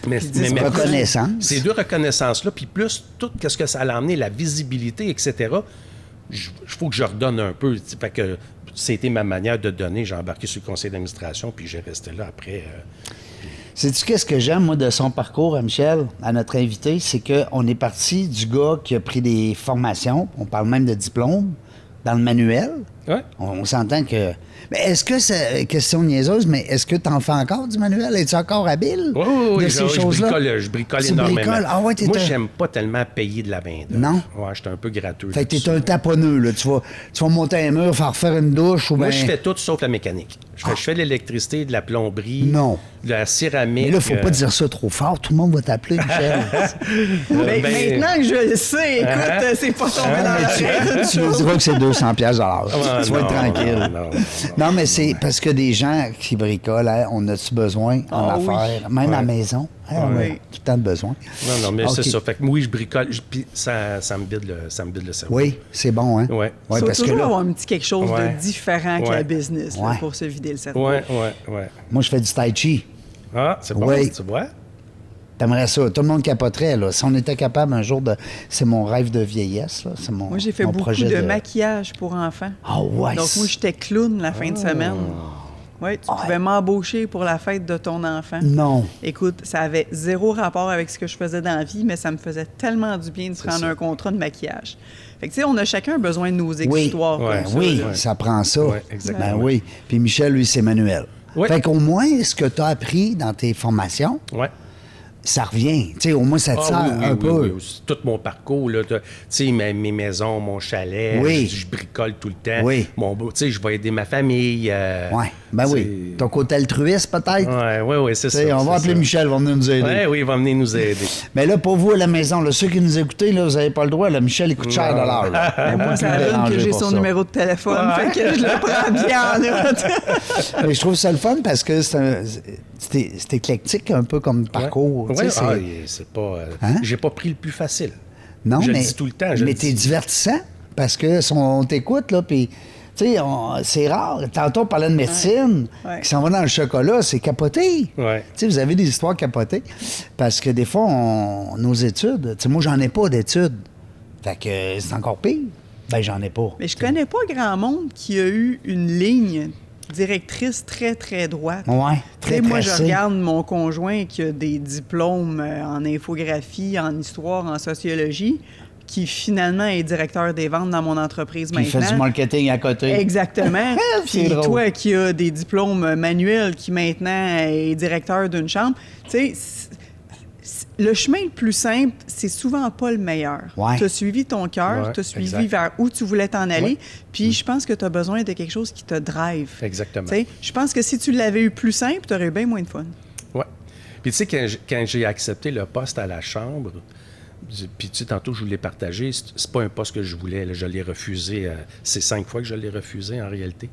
Mais dis reconnaissance. Ces 2 reconnaissances-là, puis plus tout ce que ça a amené, la visibilité, etc., il faut que je redonne un peu. Fait que c'était ma manière de donner. J'ai embarqué sur le conseil d'administration, puis j'ai resté là après. Sais-tu qu'est-ce que j'aime, moi, de son parcours, à Michel, à notre invité? C'est qu'on est parti du gars qui a pris des formations, on parle même de diplôme, dans le manuel. Ouais. On s'entend que... Mais est-ce que c'est question niaiseuse, mais est-ce que tu en fais encore du manuel? Es-tu encore habile Oui, de ces choses-là? je bricole Tu énormément. bricoles? Ah ouais, Moi, j'aime pas tellement payer de la main-d'œuvre. Non? Ouais, j'étais un peu gratteux. Fait que t'es là-dessus. un taponneux, là. Tu vas monter un mur, faire refaire une douche ou Moi, bien... je fais tout sauf la mécanique. Je fais de l'électricité, de la plomberie, Non. de la céramique. Mais là, faut pas dire ça trop fort. Tout le monde va t'appeler, Michel. Mais ben- maintenant que je le sais, écoute, c'est pas tombé dans la Tu nous diras que c'est 200 pièces de l'heure. Ah, Tu vas être non, tranquille. non. Non, mais c'est parce que des gens qui bricolent, hein, on a-tu besoin en Ah oui. affaires? Même à la maison, hein, on a Oui. tout le temps de besoin. Non, mais OK. c'est ça. Fait que oui, je bricole, puis ça me vide le cerveau. Oui, c'est bon, hein? Ouais. Ouais, Il faut parce que toujours là, avoir un petit quelque chose Ouais. de différent que Ouais. la business là, Ouais. pour se vider le cerveau. Ouais. moi, je fais du tai chi. Ah, c'est bon, Oui. tu vois? T'aimerais ça. Tout le monde capoterait, là. Si on était capable un jour de... C'est mon rêve de vieillesse, là. C'est mon Moi, j'ai fait mon beaucoup projet de maquillage pour enfants. Ah ouais. Donc, moi, j'étais clown la fin de semaine. Oui, tu pouvais m'embaucher pour la fête de ton enfant. Non. Écoute, ça avait zéro rapport avec ce que je faisais dans la vie, mais ça me faisait tellement du bien de prendre ça. un contrat de maquillage. Fait que, tu sais, on a chacun besoin de nos Oui, histoires. Ouais. comme ça, oui, là. ça prend ça. Ouais, exactement. Ben oui. Puis Michel, lui, c'est manuel. Oui. Fait qu'au moins, ce que tu as appris dans tes formations, Ouais. ça revient. Tu sais, au moins, ça te sert un peu. Oui. Tout mon parcours, là, tu sais, mes maisons, mon chalet, Oui. je bricole tout le temps. Oui. Tu sais, je vais aider ma famille. Oui, ben oui. c'est- Ton côté altruiste, peut-être? Oui, c'est Tu sais, ça. on va c'est appeler ça. Michel, va venir nous aider. Oui, il va venir nous aider. Mais là, pour vous à la maison, là, ceux qui nous écoutez, là, vous n'avez pas le droit. Là, Michel, il coûte cher de l'heure. là. Mais moi, ça Plus donne que dérangé j'ai pour son ça. numéro de téléphone, fait que je le prends bien en note. Mais je trouve ça le fun parce que c'est éclectique un peu comme parcours. Ouais. tu sais, Ouais, c'est- c'est pas. Hein? J'ai pas pris le plus facile. Non, je mais, le dis tout le temps. mais t'es divertissant. Parce que si on t'écoute, là, puis, tu sais, c'est rare. Tantôt, on parlait de médecine, Ouais. qui s'en va dans le chocolat, c'est capoté. Ouais. Tu sais, vous avez des histoires capotées. Parce que des fois, nos études, tu sais, moi, j'en ai pas d'études. Fait que c'est encore pire. Ben, j'en ai pas. Mais je connais pas grand monde qui a eu une ligne directrice très, très droite. Ouais, Tu sais, très moi, je tracé. regarde mon conjoint qui a des diplômes en infographie, en histoire, en sociologie, qui finalement est directeur des ventes dans mon entreprise Puis il maintenant. fait du marketing à côté. Exactement. C'est Puis drôle. toi qui as des diplômes manuels, qui maintenant est directeur d'une chambre, tu sais, le chemin le plus simple, c'est souvent pas le meilleur. Ouais. Tu as suivi ton cœur, Ouais, tu as suivi exact. vers où tu voulais t'en aller, Ouais. puis je pense que tu as besoin de quelque chose qui te drive. Exactement. Tu sais, je pense que si tu l'avais eu plus simple, tu aurais eu bien moins de fun. Oui. Puis tu sais, quand j'ai accepté le poste à la Chambre, puis tu sais, tantôt, je vous l'ai partagé, c'est pas un poste que je voulais. Là, je l'ai refusé. C'est 5 fois que je l'ai refusé, en réalité.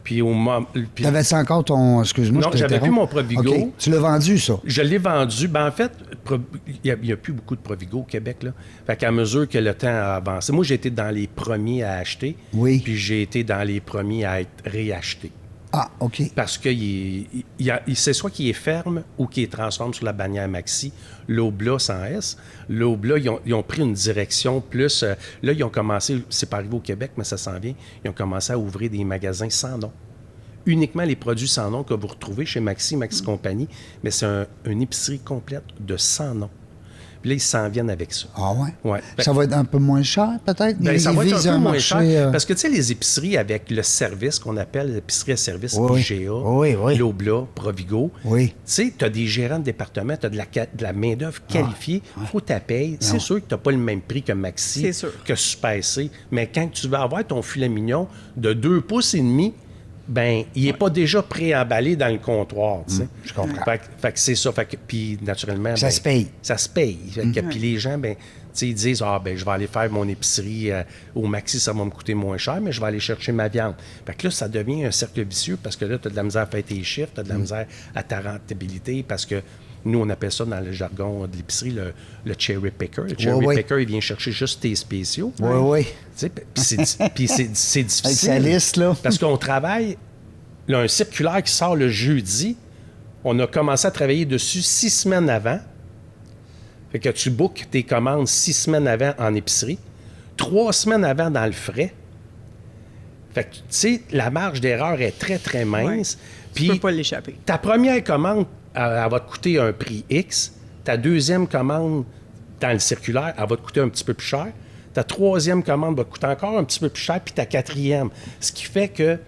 Puis au moment... puis- T'avais-tu encore ton... Excuse-moi, Non, je j'avais t'interromps. plus mon Provigo. OK. Tu l'as vendu, ça? Je l'ai vendu. Ben, en fait, il n'y a plus beaucoup de Provigo au Québec. Là. Fait qu'à mesure que le temps a avancé, moi, j'ai été dans les premiers à acheter. Oui. Puis j'ai été dans les premiers à être réachetés. Ah, OK. Parce que c'est soit qu'il est ferme ou qu'il est transforme sur la bannière Maxi. L'Obla sans S. L'Obla, ils ont pris une direction plus... là, ils ont commencé, c'est pas arrivé au Québec, mais ça s'en vient, ils ont commencé à ouvrir des magasins sans nom. Uniquement les produits sans nom que vous retrouvez chez Maxi Compagnie, mais c'est une épicerie complète de 100 noms. Puis là, ils s'en viennent avec ça. Ah ouais? Ouais. Ça va être un peu moins cher, peut-être? Ben, ça Ils va être visent un peu moins marché, cher. Parce que, tu sais, les épiceries avec le service qu'on appelle l'épicerie à service, Oui, IGA, oui, oui. L'Obla, Provigo, Oui. tu sais, tu as des gérants de département, tu as de la main-d'œuvre qualifiée, il faut ta paye. C'est sûr que tu n'as pas le même prix que Maxi, C'est sûr. que Super C, mais quand tu vas avoir ton filet mignon de 2,5 pouces, ben, il n'est pas déjà pré-emballé dans le comptoir, tu sais. je comprends. Fait que c'est ça. Fait que, puis, naturellement... Ça ben, se paye. Ça se paye. Fait que, puis les gens, ben, tu sais, ils disent, ben, je vais aller faire mon épicerie au Maxi, ça va me coûter moins cher, mais je vais aller chercher ma viande. Fait que là, ça devient un cercle vicieux parce que là, tu as de la misère à faire tes chiffres, tu as de la misère à ta rentabilité parce que nous, on appelle ça dans le jargon de l'épicerie le cherry picker. Le cherry ouais. picker, il vient chercher juste tes spéciaux. Oui, oui. Tu sais, puis c'est difficile. Avec sa liste, là. Parce qu'on travaille, là, un circulaire qui sort le jeudi, on a commencé à travailler dessus 6 semaines avant. Fait que tu bookes tes commandes 6 semaines avant en épicerie, 3 semaines avant dans le frais. Fait que, tu sais, la marge d'erreur est très, très mince. Tu peux pas l'échapper. Ta première commande, elle va te coûter un prix X. Ta deuxième commande dans le circulaire, elle va te coûter un petit peu plus cher. Ta troisième commande va te coûter encore un petit peu plus cher, puis ta quatrième. Ce qui fait que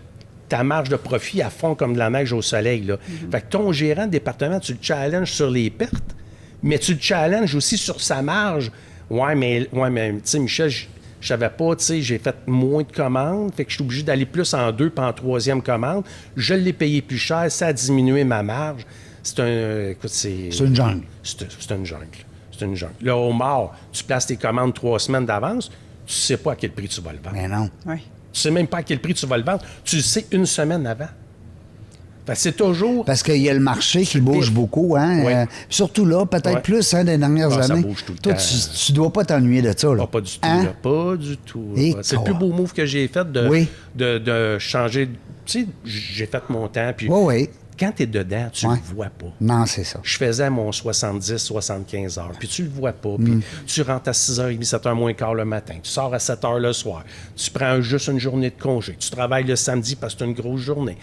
ta marge de profit, elle fond comme de la neige au soleil. Là. Fait que ton gérant de département, tu le challenges sur les pertes, mais tu le challenges aussi sur sa marge. Ouais, mais tu sais, Michel, je savais pas, tu sais, j'ai fait moins de commandes, fait que je suis obligé d'aller plus en 2 puis en 3e commande. Je l'ai payé plus cher, ça a diminué ma marge. C'est une jungle. C'est une jungle. C'est une jungle. Là, au mort, tu places tes commandes 3 semaines d'avance, tu sais pas à quel prix tu vas le vendre. Mais non. Oui. Tu sais même pas à quel prix tu vas le vendre. Tu le sais 1 semaine avant. Fait que c'est toujours... Parce qu'il y a le marché qui bouge beaucoup, hein? Ouais. Surtout là, peut-être Ouais. plus, hein, des dernières Ah, ça années. bouge tout le Toi, temps. tu dois pas t'ennuyer de ça, là. Ah, pas du tout, Hein? là. Pas du tout. Et C'est le plus beau move que j'ai fait Oui. de changer. Tu sais, j'ai fait mon temps. Puis Oui, oui. quand tu es dedans, tu Ouais. le vois pas. Non, c'est ça. Je faisais mon 70-75 heures, puis tu le vois pas. Puis tu rentres à 6h30, 7h moins quart le matin. Tu sors à 7h le soir. Tu prends juste une journée de congé. Tu travailles le samedi parce que c'est une grosse journée.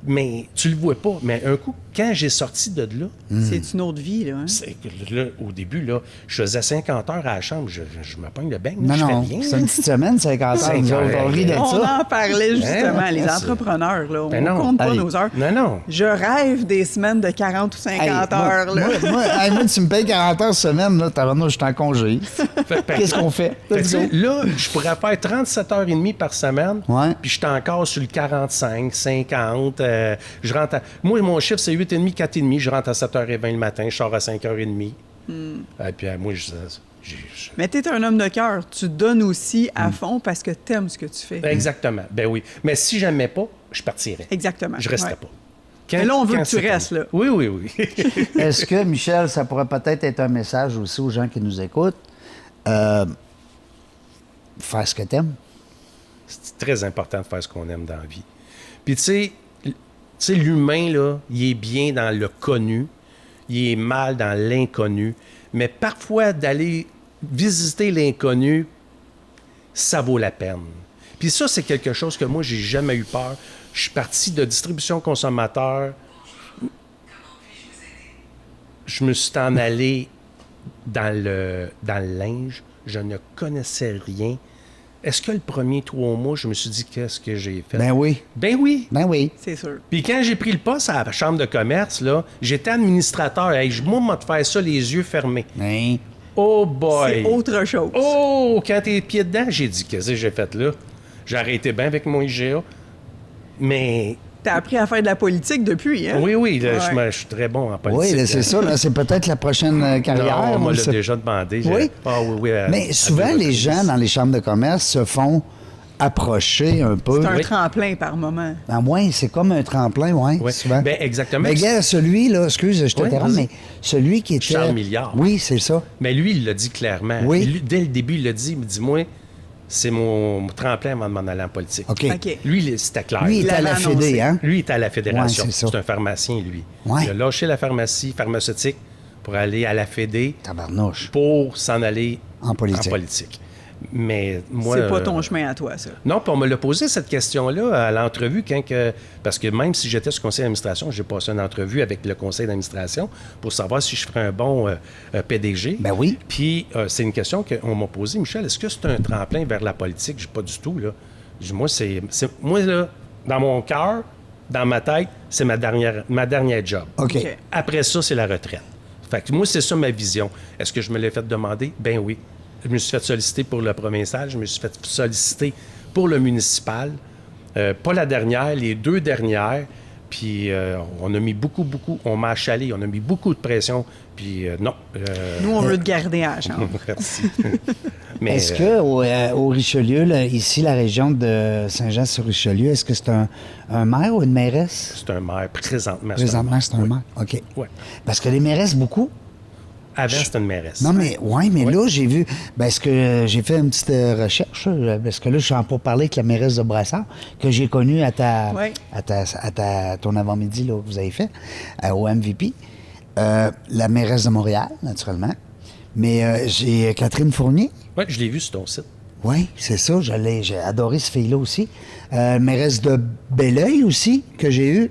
Mais tu le vois pas. Mais un coup, quand j'ai sorti de là, C'est une autre vie, là. Hein? c'est que là, au début, là, je faisais 50 heures à la chambre. Je me pogne le beigne. Non, je non, fais rien. c'est une petite semaine, 50 heures. Nous autres, on rit de On ça. en parlait justement, Hein? les C'est- entrepreneurs, là, on Ben non. compte pas Allez. nos heures. Non. Je rêve des semaines de 40 ou 50 Hey, heures. Là. Moi, tu me payes 40 heures semaine, là, je suis en congé. Fait- Qu'est-ce qu'on fait? Fait que, Let's tu sais, go. là, je pourrais faire 37h30 par semaine, Ouais. puis j'étais encore sur le 45, 50. Je rentre Moi, mon chiffre, c'est 8h30, 4h30. Je rentre à 7h20 le matin, je sors à 5h30. Et puis, moi, Mais tu es un homme de cœur. Tu donnes aussi à fond parce que tu aimes ce que tu fais. Exactement. Ben oui. Mais si j'aimais pas, je partirais. Exactement. Je resterais Ouais. pas. Mais là, on veut Quand que tu c'est restes, comme- là. Oui. Est-ce que, Michel, ça pourrait peut-être être un message aussi aux gens qui nous écoutent? Faire ce que t'aimes. C'est très important de faire ce qu'on aime dans la vie. Puis tu sais, l'humain, là, il est bien dans le connu, il est mal dans l'inconnu, mais parfois d'aller visiter l'inconnu, ça vaut la peine. Puis ça, c'est quelque chose que moi, j'ai jamais eu peur. Je suis parti de distribution consommateur. Je me suis en allé dans le linge. Je ne connaissais rien. Est-ce que le premier 3 mois, je me suis dit, qu'est-ce que j'ai fait? Ben oui. Ben oui. Ben oui. C'est sûr. Puis quand j'ai pris le poste à la chambre de commerce, là, j'étais administrateur. Hey, moi, je vais te faire ça les yeux fermés. Hein? Oh boy! C'est autre chose. Oh! Quand t'es pieds dedans, j'ai dit, qu'est-ce que j'ai fait là? J'ai arrêté bien avec mon IGA. Mais T'as appris à faire de la politique depuis, hein? oui, là, Ouais. je suis très bon en politique. Oui, là, c'est ça. Là, c'est peut-être la prochaine carrière. Non, on on me le l'a sait. déjà demandé. Oui. Ah oui. Mais souvent, les gens dans les chambres de commerce se font approcher un peu. C'est un Oui. tremplin par moment. À moins, c'est comme un tremplin, oui, Oui. souvent. Ben, exactement. Mais gars, celui, là, excuse, je t'interromps, vas-y. mais celui qui était... Charles Milliard. Oui, c'est ça. Mais lui, il l'a dit clairement. Oui. Lui, dès le début, il l'a dit. Il me dit, moi, c'est mon tremplin avant de m'en aller en politique. OK. OK. Lui, c'était clair. Lui, il est à l'avait la annoncé. Fédé, hein? Lui, il était à la fédération. Ouais, c'est ça. C'est un pharmacien, lui. Ouais. Il a lâché la pharmacie pharmaceutique pour aller à la Fédé Tabarnouche. pour s'en aller En politique. Mais moi... C'est pas ton chemin à toi, ça. Non, puis on me l'a posé cette question-là à l'entrevue parce que même si j'étais sur le conseil d'administration, j'ai passé une entrevue avec le conseil d'administration pour savoir si je ferais un bon PDG. Ben oui. Puis c'est une question qu'on m'a posée. Michel, est-ce que c'est un tremplin vers la politique? Je dis pas du tout, là. Je dis, moi, là, dans mon cœur, dans ma tête, c'est ma dernière job. OK. OK. Après ça, c'est la retraite. Fait que moi, c'est ça ma vision. Est-ce que je me l'ai fait demander? Ben oui. Je me suis fait solliciter pour le provincial, je me suis fait solliciter pour le municipal. Pas la dernière, les 2 dernières. Puis on a mis beaucoup, on m'a achalé, on a mis beaucoup de pression. Puis non. Nous, on veut te garder à la chambre. Merci. Mais, Est-ce que au Richelieu, là, ici, la région de Saint-Jean-sur-Richelieu, est-ce que c'est un maire ou une mairesse? c'est un maire présentement. Présentement, c'est un Oui. maire. OK. Ouais. Parce que les mairesses, beaucoup. Avant, c'était une mairesse. Non, mais là, j'ai vu. Ben, est-ce que j'ai fait une petite recherche? Parce que là, je suis en pour parler avec la mairesse de Brassard, que j'ai connue Oui. à ton avant-midi là, que vous avez fait, au MVP. La mairesse de Montréal, naturellement. Mais j'ai Catherine Fournier. Oui, je l'ai vu sur ton site. Oui, c'est ça. J'ai adoré ce fille-là aussi. Mairesse de Belleuil aussi, que j'ai eue.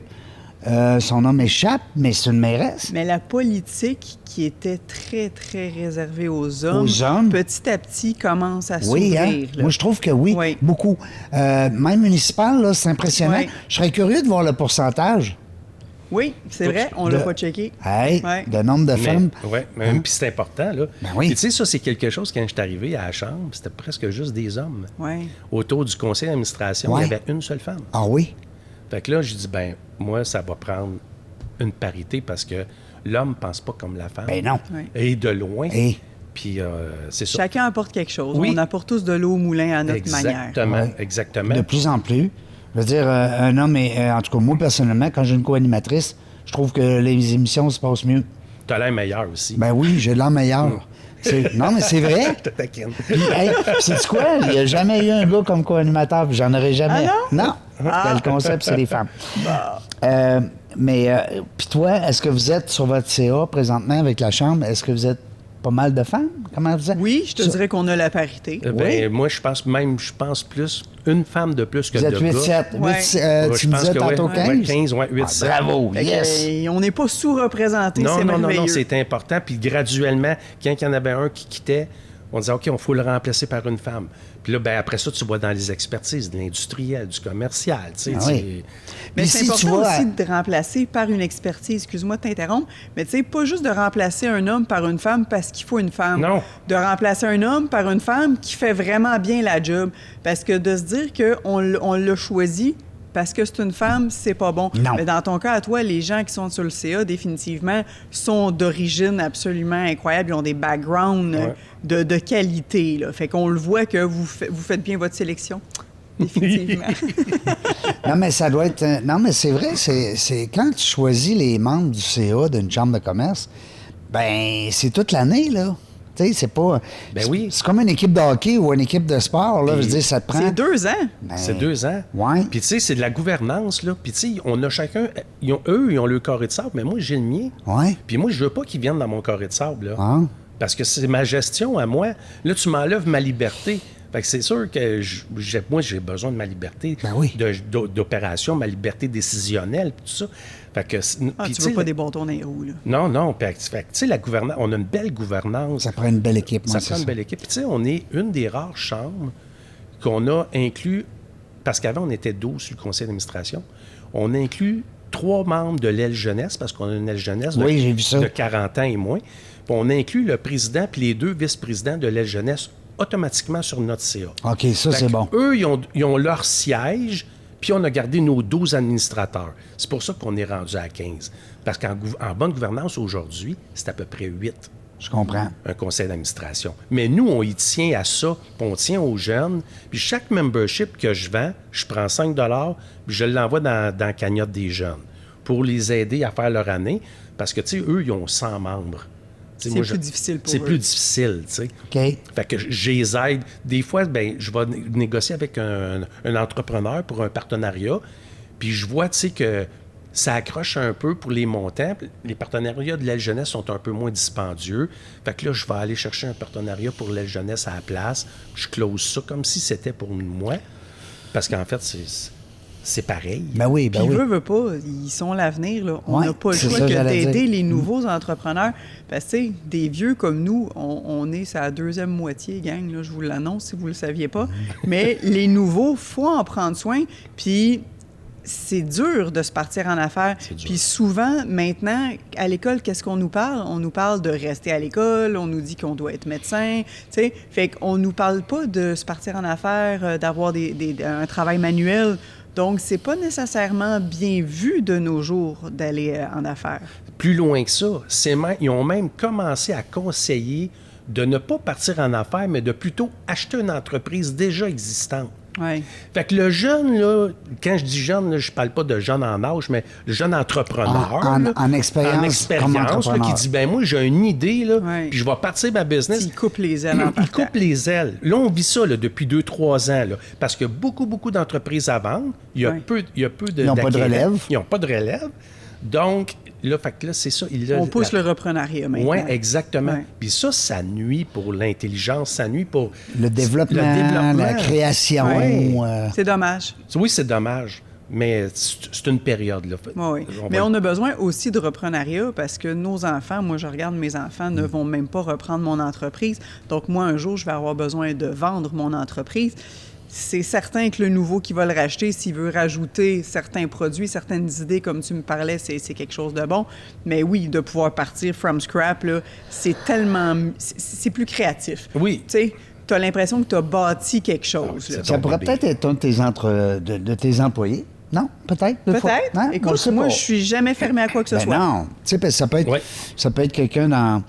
Son nom m'échappe, mais c'est une mairesse. Mais la politique qui était très, très réservée aux hommes, Aux hommes? petit à petit, commence à Oui, s'ouvrir. hein? là. Moi, je trouve que oui, Oui. beaucoup. Même municipal, là, c'est impressionnant. Oui. Je serais curieux de voir le pourcentage. Oui, c'est vrai, on De- l'a pas checké. Hey, Ouais. de nombre de femmes. Puis c'est important, là. Ben oui. Puis tu sais, ça, c'est quelque chose, quand je suis arrivé à la Chambre, c'était presque juste des hommes. Oui. Autour du conseil d'administration, Ouais. il y avait une seule femme. Ah oui? Fait que là, je dis, ben moi, ça va prendre une parité parce que l'homme ne pense pas comme la femme. Ben non. Oui. Et de loin. Et Puis c'est ça. Chacun apporte quelque chose. Oui. On apporte tous de l'eau au moulin à notre manière. Exactement, Ouais. exactement. de plus en plus. Je veux dire, un homme, en tout cas, moi, personnellement, quand j'ai une co-animatrice, je trouve que les émissions se passent mieux. Tu as l'air meilleur aussi. Ben oui, j'ai de l'air meilleur. Non, mais c'est vrai. Je te taquine. Puis, hey, sais-tu quoi? Il n'y a jamais eu un gars comme co-animateur, puis j'en aurais jamais. Ah non? Le concept, c'est les femmes. Puis toi, est-ce que vous êtes sur votre CA présentement avec la Chambre? Est-ce que vous êtes pas mal de femmes? Comment vous êtes? Oui, je te Ça- dirais qu'on a la parité. Ben, moi, je pense plus une femme de plus que Vous de êtes gars. 8-7. Ouais. Tu me disais tantôt 15? 15, ouais, 8, 7. Bravo, Fait que, yes! on n'est pas sous-représenté, Non, c'est non, non, merveilleux. non, c'est important. Puis graduellement, quand il y en avait un qui quittait, on disait, OK, il faut le remplacer par une femme. Puis là, ben, après ça, tu vois dans les expertises, de l'industriel, du commercial. Tu sais, Ah oui. Mais Puis c'est si tu important vois- aussi de remplacer par une expertise. Excuse-moi de t'interrompre, mais tu sais, pas juste de remplacer un homme par une femme parce qu'il faut une femme. Non. De remplacer un homme par une femme qui fait vraiment bien la job. Parce que de se dire qu'on l'a choisi parce que c'est une femme, c'est pas bon. Non. Mais dans ton cas, à toi, les gens qui sont sur le CA, définitivement, sont d'origine absolument incroyable. Ils ont des backgrounds Ouais. de qualité. Là. Fait qu'on le voit que vous faites bien votre sélection. Définitivement. Non, mais ça doit être. Non, mais c'est vrai, c'est quand tu choisis les membres du CA d'une chambre de commerce, ben c'est toute l'année, là. Tu sais, c'est pas... Ben oui. C'est comme une équipe de hockey ou une équipe de sport, là. Puis Je veux dire, ça te prend... C'est 2 ans. Ben, C'est 2 ans. Ouais. Puis tu sais, c'est de la gouvernance, là. Puis tu sais, on a chacun... ils ont leur carré de sable, mais moi, j'ai le mien. Ouais. Puis moi, je veux pas qu'ils viennent dans mon carré de sable, là. Ah. Parce que c'est ma gestion à moi. Là, tu m'enlèves ma liberté. Fait que c'est sûr que moi, j'ai besoin de ma liberté Ben oui. d'opération, ma liberté décisionnelle, tout ça. Fait que, puis, Tu veux pas des bâtons dans les roues, là. Non, non. Fait que, tu sais, la gouvernance, on a une belle gouvernance. Ça prend une belle équipe, moi, Ça c'est prend une ça. belle équipe. Puis, tu sais, on est une des rares chambres qu'on a inclus, parce qu'avant, on était 12 sur le conseil d'administration. On a inclus 3 membres de l'aile jeunesse, parce qu'on a une aile jeunesse Oui, j'ai vu ça. de 40 ans et moins. Puis on inclut le président puis les 2 vice-présidents de l'aile jeunesse automatiquement sur notre CA. OK, ça, Fait c'est que bon. Eux, ils ont leur siège, puis on a gardé nos 12 administrateurs. C'est pour ça qu'on est rendu à 15. Parce qu'en bonne gouvernance, aujourd'hui, c'est à peu près 8, Je comprends. un conseil d'administration. Mais nous, on y tient à ça, puis on tient aux jeunes. Puis chaque membership que je vends, je prends 5 puis je l'envoie dans la cagnotte des jeunes pour les aider à faire leur année. Parce que, tu sais, eux, ils ont 100 membres. Tu sais, C'est plus difficile pour C'est eux. plus difficile, tu sais. OK. Fait que je les aide. Des fois, ben, je vais négocier avec un entrepreneur pour un partenariat, puis je vois, tu sais, que ça accroche un peu pour les montants. Les partenariats de l'aile jeunesse sont un peu moins dispendieux. Fait que là, je vais aller chercher un partenariat pour l'aile jeunesse à la place. Je close ça comme si c'était pour moi. Parce qu'en fait, c'est pareil. Ben oui, Puis, ben oui. veut pas, ils sont l'avenir, là. On Ouais, n'a pas le c'est choix ça, que j'allais d'aider dire. les nouveaux entrepreneurs. Parce que, tu sais, des vieux comme nous, on est sa deuxième moitié, gang, là, je vous l'annonce si vous le saviez pas. Mais les nouveaux, faut en prendre soin. Puis, c'est dur de se partir en affaires. C'est dur. Puis souvent, maintenant, à l'école, qu'est-ce qu'on nous parle? On nous parle de rester à l'école, on nous dit qu'on doit être médecin, tu sais. Fait qu'on nous parle pas de se partir en affaires, d'avoir un travail manuel. Donc, c'est pas nécessairement bien vu de nos jours d'aller en affaires. Plus loin que ça, ils ont même commencé à conseiller de ne pas partir en affaires, mais de plutôt acheter une entreprise déjà existante. Ouais. Fait que le jeune, là, quand je dis jeune, là, je parle pas de jeune en âge, mais le jeune entrepreneur. là, En expérience comme là, entrepreneur. qui dit, ben moi, j'ai une idée, là, Ouais. puis je vais partir ma business. Ils coupent les ailes en Il partant. coupe les ailes. Là, on vit ça là, depuis 2-3 ans, là, parce qu'il y a beaucoup d'entreprises à vendre. Il y a Ouais. peu de... Ils n'ont pas de d'acquérants. relève. Ils n'ont pas de relève. Donc, là, fait que là, c'est ça. On pousse le reprenariat maintenant. Oui, exactement. Ouais. Puis ça nuit pour l'intelligence, ça nuit pour... Le développement, la création. Ouais. C'est dommage. Oui, c'est dommage, mais c'est une période, là. Oui. Mais on a besoin aussi de reprenariat parce que nos enfants, moi, je regarde mes enfants, ne vont même pas reprendre mon entreprise. Donc, moi, un jour, je vais avoir besoin de vendre mon entreprise. C'est certain que le nouveau qui va le racheter, s'il veut rajouter certains produits, certaines idées, comme tu me parlais, c'est quelque chose de bon. Mais oui, de pouvoir partir from scrap, là, c'est tellement... C'est plus créatif. Oui. Tu sais, tu as l'impression que tu as bâti quelque chose. là. Ça pourrait peut-être être un de tes employés. Non, peut-être. Des fois. Peut-être. Hein? On le Écoute, sait moi, pas. je suis jamais fermé à quoi que ce Ben soit. non. Tu sais, parce que Ouais. ça peut être quelqu'un dans...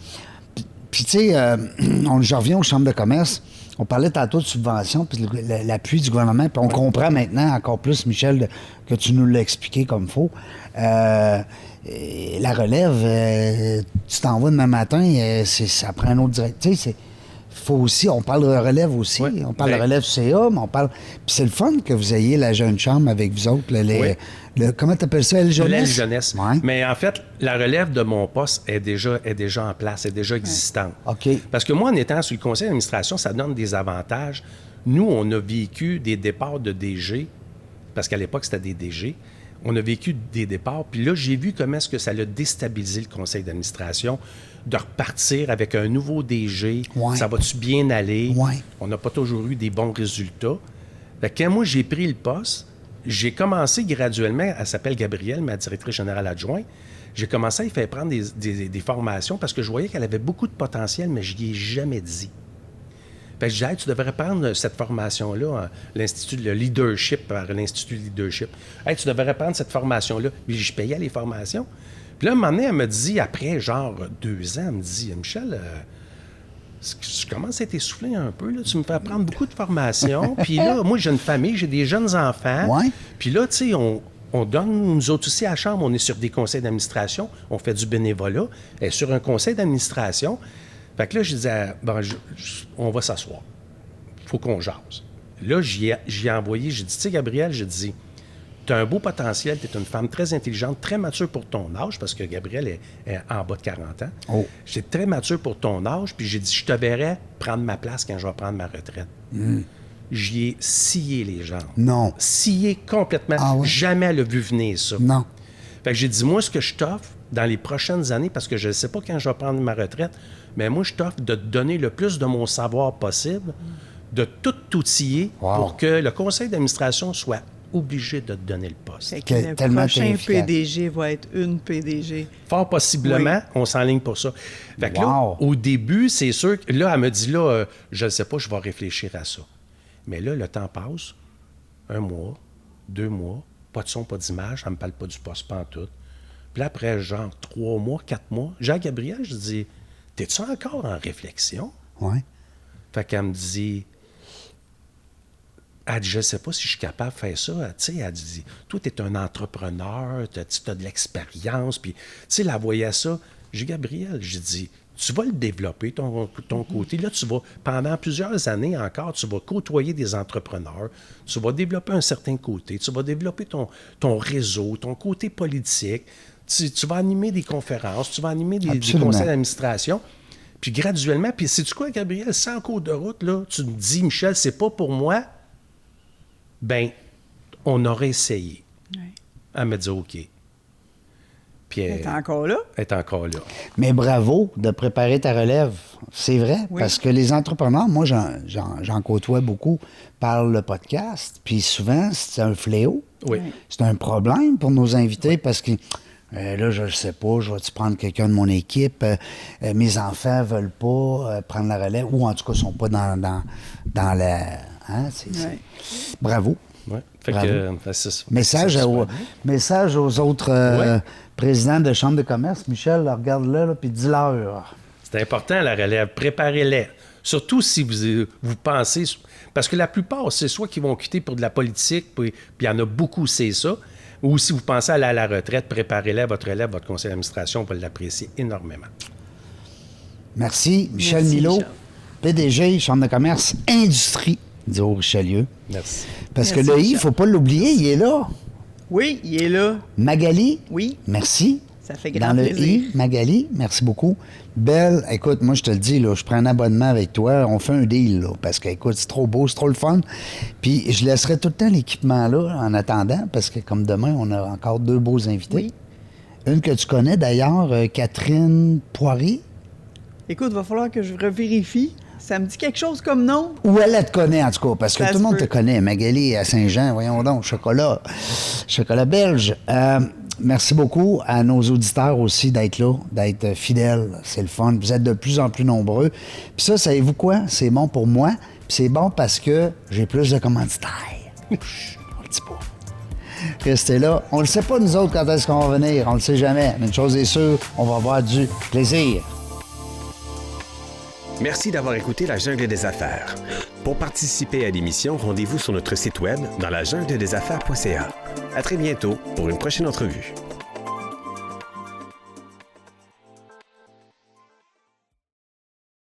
Puis, tu sais, je reviens aux chambres de commerce. On parlait tantôt de subventions, puis l'appui du gouvernement. Puis on comprend maintenant encore plus, Michel, que tu nous l'as expliqué comme il faut. La relève, tu t'en vas demain matin, ça prend un autre direct. Tu sais, faut aussi, on parle de relève aussi. Ouais. On parle de relève CA, mais on parle... Puis c'est le fun que vous ayez la jeune chambre avec vous autres. Comment tu appelles ça, l'aile jeunesse? L'aile jeunesse. Ouais. Mais en fait, la relève de mon poste est déjà en place, est déjà existante. OK. Parce que moi, en étant sur le conseil d'administration, ça donne des avantages. Nous, on a vécu des départs de DG, parce qu'à l'époque, c'était des DG. On a vécu des départs. Puis là, j'ai vu comment est-ce que ça a déstabilisé le conseil d'administration, de repartir avec un nouveau DG. Ouais. Ça va-tu bien aller? Ouais. On n'a pas toujours eu des bons résultats. Fait que quand moi, j'ai pris le poste, j'ai commencé graduellement, elle s'appelle Gabrielle, ma directrice générale adjointe, j'ai commencé à y faire prendre des formations parce que je voyais qu'elle avait beaucoup de potentiel, mais je n'y ai jamais dit. Fait que je disais, hey, tu devrais prendre cette formation-là, l'Institut de leadership, par l'Institut de leadership. Hey, tu devrais prendre cette formation-là. Puis je payais les formations. Puis là, un moment donné, elle me dit, après genre 2 ans, elle me dit, Michel, je commence à t'essouffler un peu. Là. Tu me fais prendre beaucoup de formations. Puis là, moi, j'ai une famille, j'ai des jeunes enfants. Ouais. Puis là, tu sais, on donne, nous autres aussi à la Chambre, on est sur des conseils d'administration, on fait du bénévolat. Et sur un conseil d'administration, Fait que là, je disais, on va s'asseoir. Faut qu'on jase. Là, j'y ai envoyé, j'ai dit, tu sais, Gabrielle, j'ai dit, tu as un beau potentiel, tu es une femme très intelligente, très mature pour ton âge, parce que Gabrielle est en bas de 40 ans. Oh. J'étais très mature pour ton âge, puis j'ai dit, je te verrai prendre ma place quand je vais prendre ma retraite. J'y ai scié les jambes. Non. Scié complètement. Ah oui? Jamais elle a vu venir ça. Non. Fait que j'ai dit, moi, ce que je t'offre dans les prochaines années, parce que je ne sais pas quand je vais prendre ma retraite, mais moi, je t'offre de te donner le plus de mon savoir possible, de tout outiller pour que le conseil d'administration soit obligé de te donner le poste. Fait que le Tellement prochain terrifiant. PDG va être une PDG. Fort possiblement, on s'enligne pour ça. Fait que là, Wow. au début, c'est sûr que là, elle me dit, là, je ne sais pas, je vais réfléchir à ça. Mais là, le temps passe, 1 mois, 2 mois, pas de son, pas d'image, elle ne me parle pas du poste, pas en tout. Puis là, après, genre 3 mois, 4 mois, Jean-Gabriel, je dis, t'es-tu encore en réflexion? Ouais. Fait qu'elle me dit, elle dit, je ne sais pas si je suis capable de faire ça. Tu sais, elle dit, toi, tu es un entrepreneur, tu as de l'expérience. Puis, tu sais, elle voyait ça. J'ai dit, Gabriel, j'ai dit, tu vas le développer, ton côté. Là, tu vas, pendant plusieurs années encore, tu vas côtoyer des entrepreneurs. Tu vas développer un certain côté. Tu vas développer ton réseau, ton côté politique. Tu vas animer des conférences, tu vas animer des conseils d'administration. Puis graduellement, puis sais-tu quoi, Gabriel, sans cours de route, là, tu me dis, Michel, c'est pas pour moi. Ben, on aurait essayé. Ouais. Elle me dit OK. Puis Elle est encore là. Elle est encore là. Mais bravo de préparer ta relève. C'est vrai, Oui. parce que les entrepreneurs, moi, j'en côtoie beaucoup par le podcast, puis souvent, c'est un fléau. Oui. C'est un problème pour nos invités parce que là, je ne sais pas, je vais-tu prendre quelqu'un de mon équipe? Mes enfants ne veulent pas prendre la relève, ou en tout cas, ne sont pas dans la... Hein? Ouais. Bravo. Ouais. Fait Bravo. que, c'est ça. Message aux autres présidents de chambre de commerce. Michel, regarde-le, là, puis dis-leur. C'est important, la relève. Préparez-les. Surtout si vous pensez... Parce que la plupart, c'est soit qu'ils vont quitter pour de la politique, puis il y en a beaucoup, c'est ça. Ou si vous pensez aller à la retraite, préparez-les, votre relève, votre conseil d'administration va l'apprécier énormément. Merci. Michel Merci, Milot, Michel. PDG, chambre de commerce, industrie du Haut-Richelieu. Merci. Parce Merci, que le I, il ne Michel. faut pas l'oublier, il est là. Oui, il est là. Magali, Oui, merci. ça fait grand Dans le plaisir. I, Magali, merci beaucoup. Belle, écoute, moi je te le dis, là, je prends un abonnement avec toi, on fait un deal, là, parce que, écoute, c'est trop beau, c'est trop le fun. Puis je laisserai tout le temps l'équipement là en attendant, parce que comme demain, on a encore 2 beaux invités. Oui. Une que tu connais d'ailleurs, Catherine Poirier, Écoute, il va falloir que je revérifie. Ça me dit quelque chose comme nom. ou elle te connaît en tout cas, parce que Ça tout le se monde peut. te connaît. Magali à Saint-Jean, voyons donc, chocolat belge. Merci beaucoup à nos auditeurs aussi d'être là, d'être fidèles. C'est le fun. Vous êtes de plus en plus nombreux. Puis ça, savez-vous quoi? C'est bon pour moi. Puis c'est bon parce que j'ai plus de commanditaires. Chut, on le dit pas. Restez là. On ne le sait pas, nous autres, quand est-ce qu'on va venir. On ne le sait jamais. Mais une chose est sûre, on va avoir du plaisir. Merci d'avoir écouté La Jungle des Affaires. Pour participer à l'émission, rendez-vous sur notre site web dans lajungledesaffaires.ca. À très bientôt pour une prochaine entrevue.